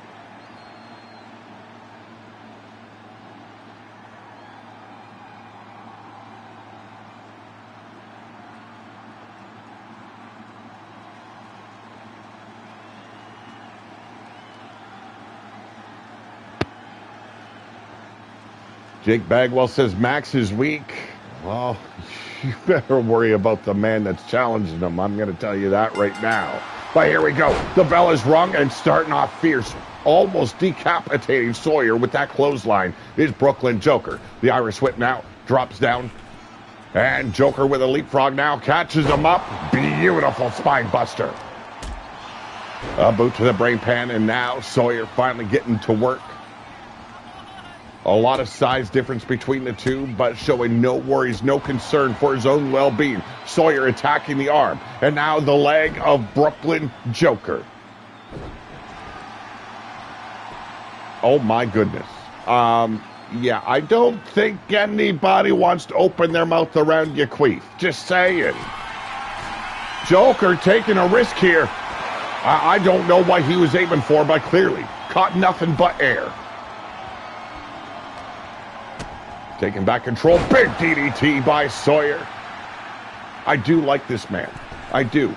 Jake Bagwell says Max is weak. Well, you better worry about the man that's challenging him. I'm going to tell you that right now. But here we go. The bell is rung and starting off fierce. Almost decapitating Sawyer with that clothesline is Brooklyn Joker. The Irish whip now drops down. And Joker with a leapfrog now catches him up. Beautiful spine buster. A boot to the brain pan, and now Sawyer finally getting to work. A lot of size difference between the two, but showing no worries, no concern for his own well-being. Sawyer attacking the arm, and now the leg of Brooklyn Joker. Oh my goodness. Yeah, I don't think anybody wants to open their mouth around you, Queef. Just saying. Joker taking a risk here. I don't know what he was aiming for, but clearly caught nothing but air. Taking back control. Big DDT by Sawyer. I do like this man. I do.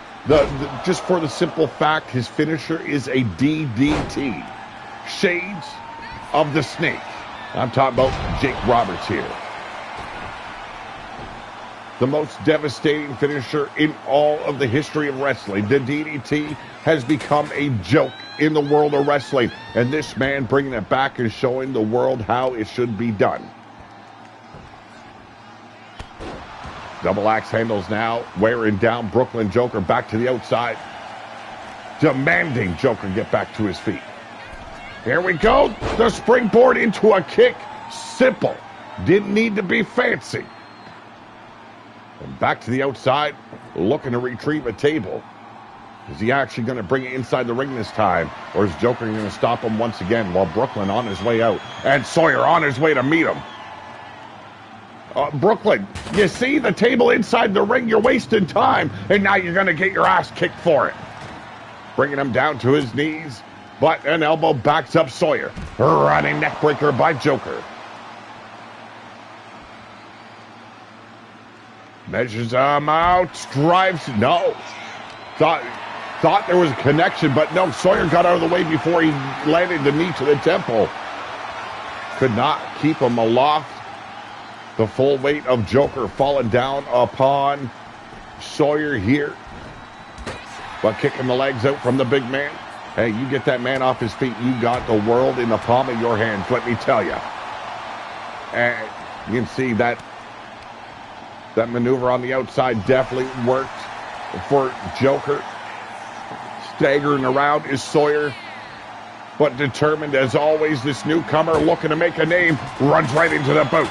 Just for the simple fact, his finisher is a DDT. Shades of the Snake. I'm talking about Jake Roberts here. the most devastating finisher in all of the history of wrestling. The DDT has become a joke in the world of wrestling, and this man bringing it back and showing the world how it should be done. Double axe handles now, wearing down Brooklyn Joker back to the outside, demanding Joker get back to his feet. Here we go, the springboard into a kick. Simple, didn't need to be fancy. And back to the outside, looking to retrieve a table. Is he actually going to bring it inside the ring this time? Or is Joker going to stop him once again while Brooklyn on his way out? And Sawyer on his way to meet him. Brooklyn, you see the table inside the ring? You're wasting time. And now you're going to get your ass kicked for it. Bringing him down to his knees. But an elbow backs up Sawyer. Running neckbreaker by Joker. Measures him out. Drives. No. Thought there was a connection, but no. Sawyer got out of the way before he landed the knee to the temple. Could not keep him aloft. The full weight of Joker falling down upon Sawyer here. But kicking the legs out from the big man. Hey, you get that man off his feet, you got the world in the palm of your hands, let me tell you. And you can see that maneuver on the outside definitely worked for Joker. Staggering around is Sawyer. But determined as always, this newcomer looking to make a name, runs right into the boot.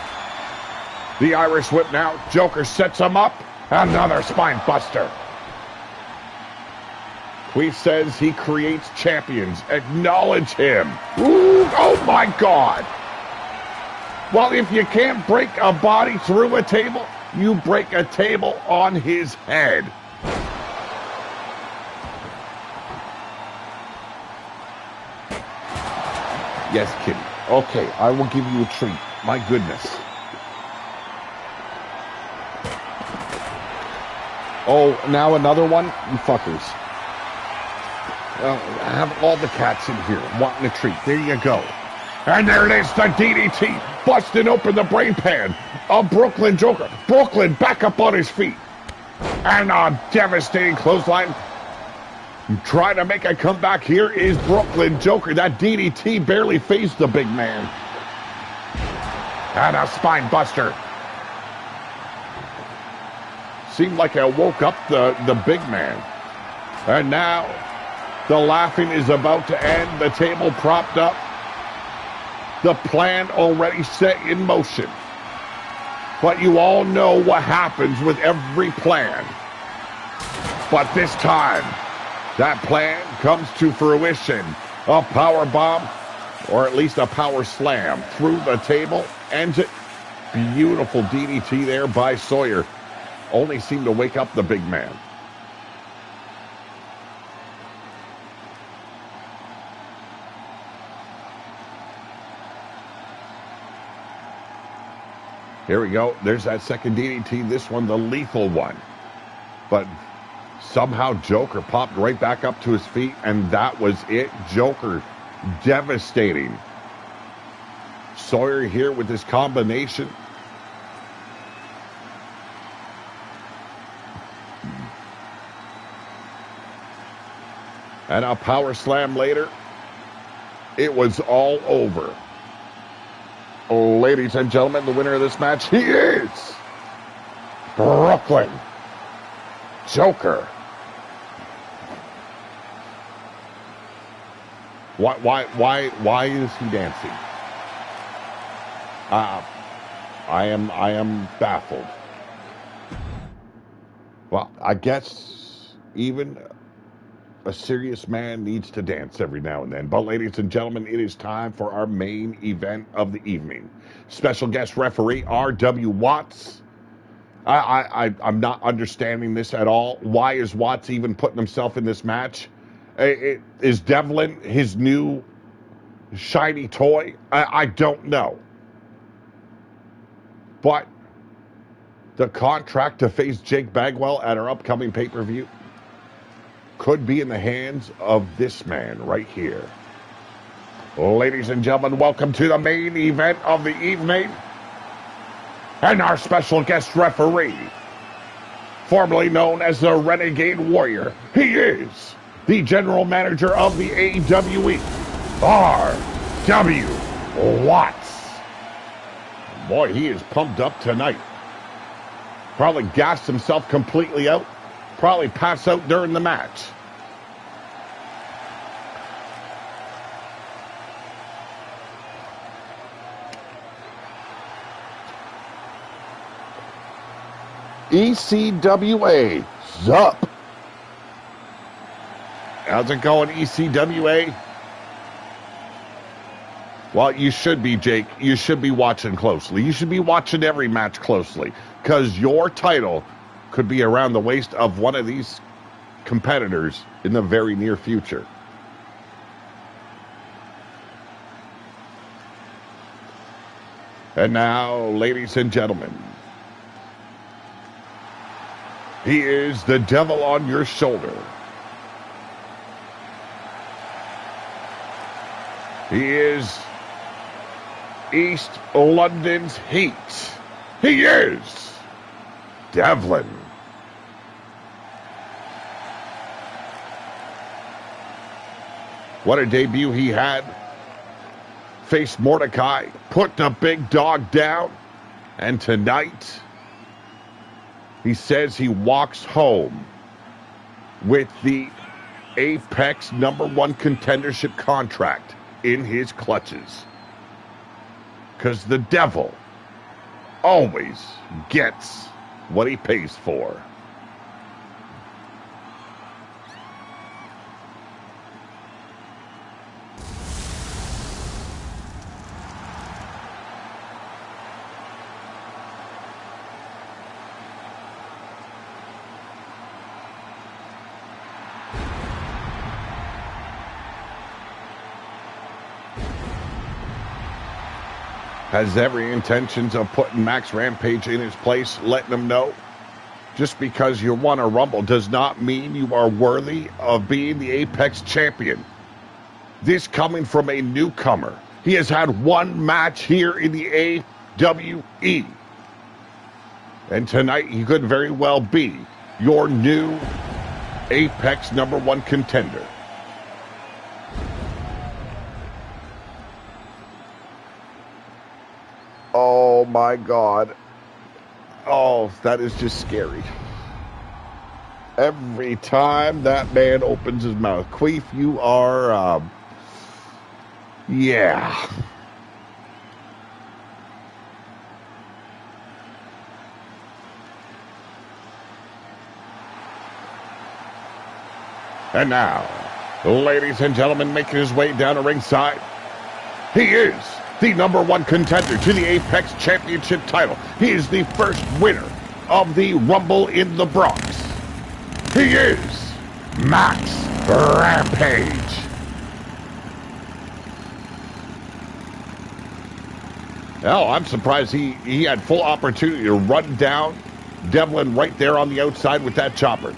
The Irish whip now. Joker sets him up. Another spine buster. Queef says he creates champions. Acknowledge him. Ooh, oh my God. Well, if you can't break a body through a table, you break a table on his head. Yes, Kitty. Okay, I will give you a treat. My goodness. Oh, now another one? You fuckers. I have all the cats in here wanting a treat. There you go. And there it is, the DDT, busting open the brain pan of Brooklyn Joker. Brooklyn back up on his feet. And a devastating clothesline. Trying to make a comeback here is Brooklyn Joker. That DDT barely phased the big man. And a spine buster. Seemed like it woke up the big man. And now the laughing is about to end. The table propped up. The plan already set in motion. But you all know what happens with every plan. But this time, that plan comes to fruition. A power bomb, or at least a power slam, through the table. Ends it. Beautiful DDT there by Sawyer. Only seemed to wake up the big man. Here we go. There's that second DDT. This one, the lethal one. But somehow Joker popped right back up to his feet, and that was it. Joker devastating. Sawyer here with this combination. And a power slam later. It was all over. Ladies and gentlemen, the winner of this match, he is Brooklyn Joker. Why is he dancing? I am baffled. Well, I guess even a serious man needs to dance every now and then. But ladies and gentlemen, it is time for our main event of the evening. Special guest referee R.W. Watts. I'm not understanding this at all. Why is Watts even putting himself in this match? Is Devlin his new shiny toy? I don't know. But the contract to face Jake Bagwell at our upcoming pay-per-view could be in the hands of this man right here. Ladies and gentlemen, welcome to the main event of the evening. And our special guest referee, formerly known as the Renegade Warrior. He is the general manager of the AEW, R.W. Watts. Boy, he is pumped up tonight. Probably gassed himself completely out. Probably passed out during the match. ECWA, Zup. How's it going, ECWA? Well, you should be, Jake. You should be watching closely. You should be watching every match closely, because your title could be around the waist of one of these competitors in the very near future. And now, ladies and gentlemen, he is the devil on your shoulder. He is East London's Heat. He is Devlin. What a debut he had. Faced Mordecai, put the big dog down, and tonight he says he walks home with the Apex #1 contendership contract in his clutches. Because the devil always gets what he pays for. Has every intentions of putting Max Rampage in his place, letting him know just because you won a Rumble does not mean you are worthy of being the Apex champion. This coming from a newcomer. He has had one match here in the AWE. And tonight he could very well be your new Apex #1 contender. Oh my God. Oh, that is just scary. Every time that man opens his mouth. Queef, you are, yeah. And now, ladies and gentlemen, making his way down to ringside, he is the #1 contender to the Apex Championship title. He is the first winner of the Rumble in the Bronx. He is Max Rampage. Oh, I'm surprised he had full opportunity to run down Devlin right there on the outside with that chopper.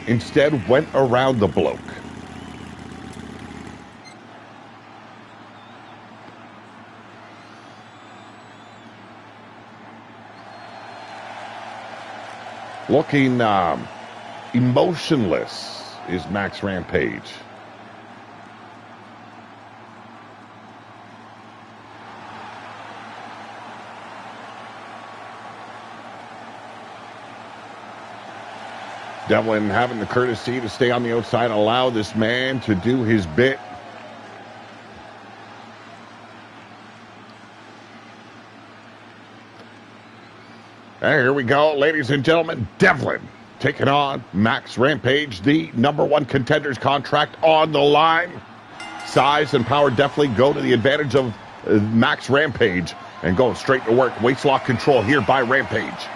Instead, went around the bloke. Looking emotionless is Max Rampage. Devlin having the courtesy to stay on the outside, allow this man to do his bit. And here we go, ladies and gentlemen. Devlin taking on Max Rampage, the #1 contender's contract on the line. Size and power definitely go to the advantage of Max Rampage, and going straight to work. Waistlock control here by Rampage.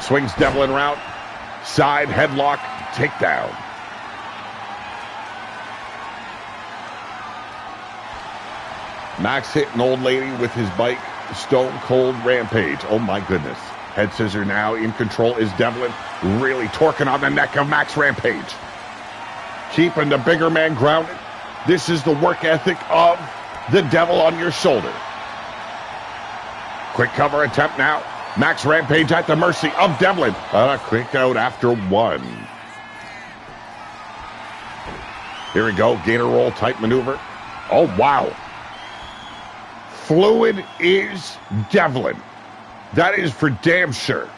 Swings Devlin around. Side headlock takedown. Max hitting old lady with his bike. Stone Cold Rampage. Oh my goodness. Head scissor now. In control is Devlin. Really torquing on the neck of Max Rampage. Keeping the bigger man grounded. This is the work ethic of the devil on your shoulder. Quick cover attempt now. Max Rampage at the mercy of Devlin. A quick out after one. Here we go. Gator roll type maneuver. Oh, wow. Fluid is Devlin. That is for damn sure.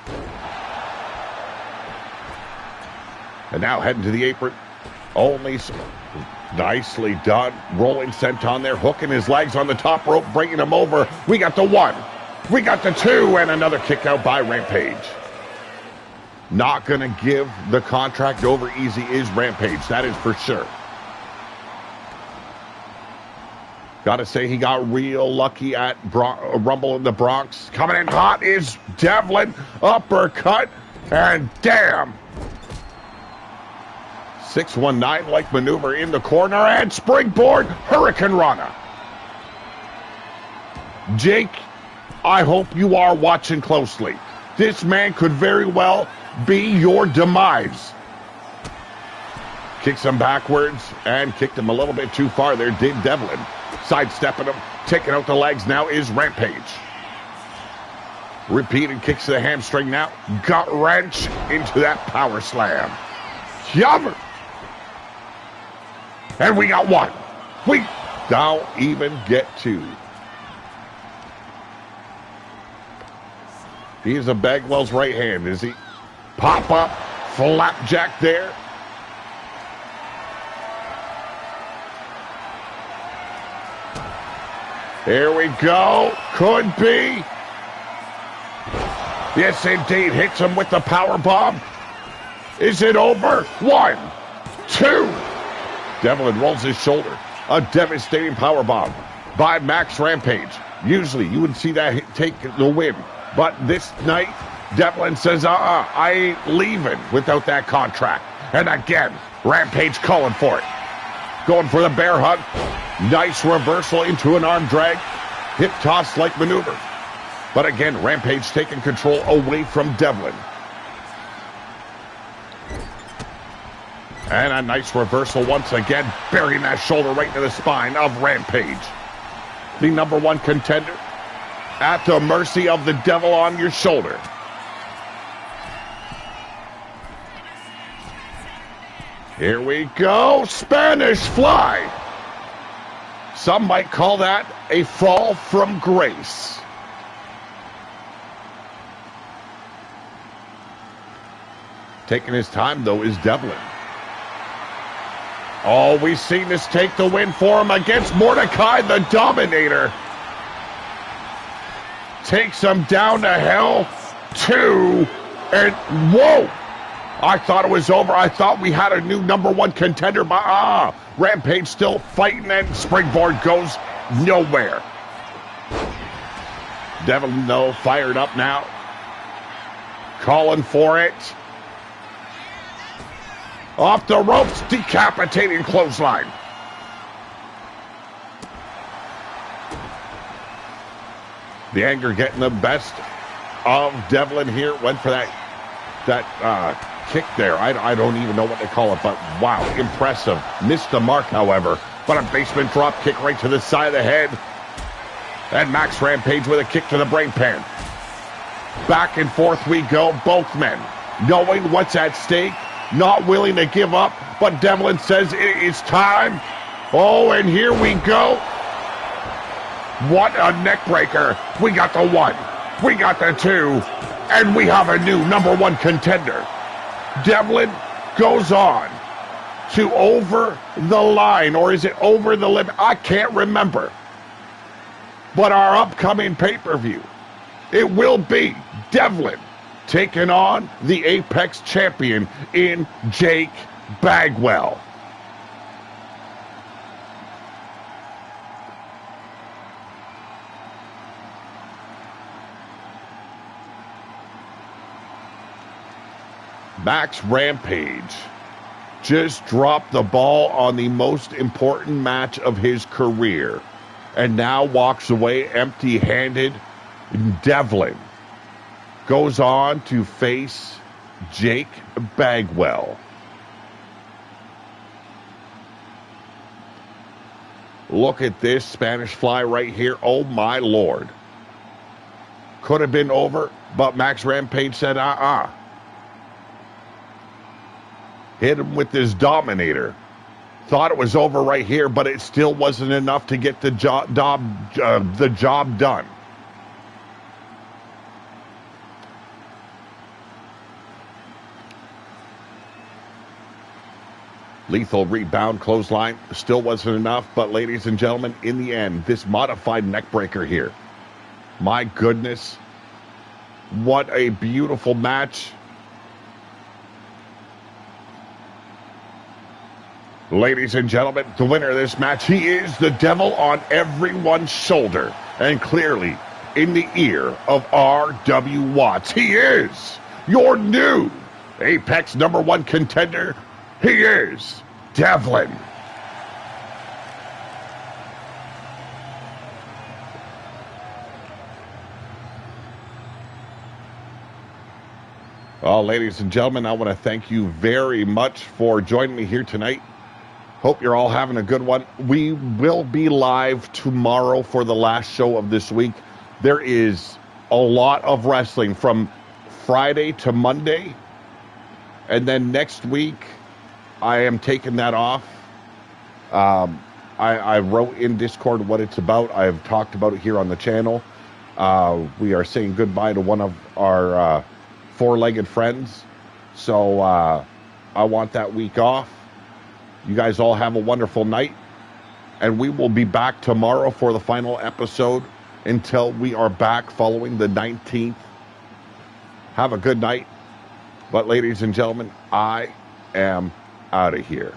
And now heading to the apron. Only nicely done. Rolling senton there, hooking his legs on the top rope, bringing him over. We got the one. We got the two, and another kick out by Rampage. Not going to give the contract over easy is Rampage. That is for sure. Got to say he got real lucky at Rumble in the Bronx. Coming in hot is Devlin. Uppercut, and damn. 619-like maneuver in the corner, and springboard Hurricane Rana. Jake, I hope you are watching closely. This man could very well be your demise. Kicks him backwards and kicked him a little bit too far there, did Devlin. Sidestepping him, taking out the legs now is Rampage. Repeated kicks to the hamstring now. Gut wrench into that power slam. Yummer. And we got one. We don't even get two. He is a Bagwell's right hand, is he? Pop up, flapjack there. Here we go. Could be. Yes, indeed. Hits him with the power bomb. Is it over? 1, 2. Devlin rolls his shoulder. A devastating power bomb by Max Rampage. Usually you would see that take the win. But this night, Devlin says, I ain't leaving without that contract. And again, Rampage calling for it. Going for the bear hug. Nice reversal into an arm drag. Hip toss-like maneuver. But again, Rampage taking control away from Devlin. And a nice reversal once again, burying that shoulder right into the spine of Rampage. The number one contender at the mercy of the devil on your shoulder. Here we go, Spanish Fly. Some might call that a fall from grace. Taking his time, though, is Devlin. Oh, we've seen this take the win for him against Mordecai, the Dominator. Takes him down to hell. 2, and whoa! I thought it was over. I thought we had a new number one contender, but Rampage still fighting, and springboard goes nowhere. Devlin, though, fired up now. Calling for it. Off the ropes, decapitating clothesline. The anger getting the best of Devlin here. Went for that kick there. I don't even know what they call it, but wow, impressive. Missed the mark, however. But a basement drop kick right to the side of the head. And Max Rampage with a kick to the brain pan. Back and forth we go, both men knowing what's at stake. Not willing to give up, but Devlin says it is time. Oh, and here we go. What a neck breaker. We got the 1, we got the 2, and we have a new number one contender. Devlin goes on to over the line, or is it over the limit? I can't remember. But our upcoming pay-per-view, it will be Devlin taking on the Apex champion in Jake Bagwell. Max Rampage just dropped the ball on the most important match of his career and now walks away empty-handed. Devlin goes on to face Jake Bagwell. Look at this Spanish Fly right here. Oh, my Lord. Could have been over, but Max Rampage said, Hit him with his Dominator. Thought it was over right here, but it still wasn't enough to get the job done. Lethal rebound, clothesline, still wasn't enough, but ladies and gentlemen, in the end, this modified neckbreaker here. My goodness, what a beautiful match. Ladies and gentlemen, the winner of this match, he is the devil on everyone's shoulder, and clearly in the ear of R.W. Watts. He is your new Apex #1 contender. He is Devlin. Well, ladies and gentlemen, I want to thank you very much for joining me here tonight. Hope you're all having a good one. We will be live tomorrow for the last show of this week. There is a lot of wrestling from Friday to Monday. And then next week, I am taking that off. I wrote in Discord what it's about. I have talked about it here on the channel. We are saying goodbye to one of our four-legged friends. So I want that week off. You guys all have a wonderful night. And we will be back tomorrow for the final episode until we are back following the 19th. Have a good night. But ladies and gentlemen, I am out of here.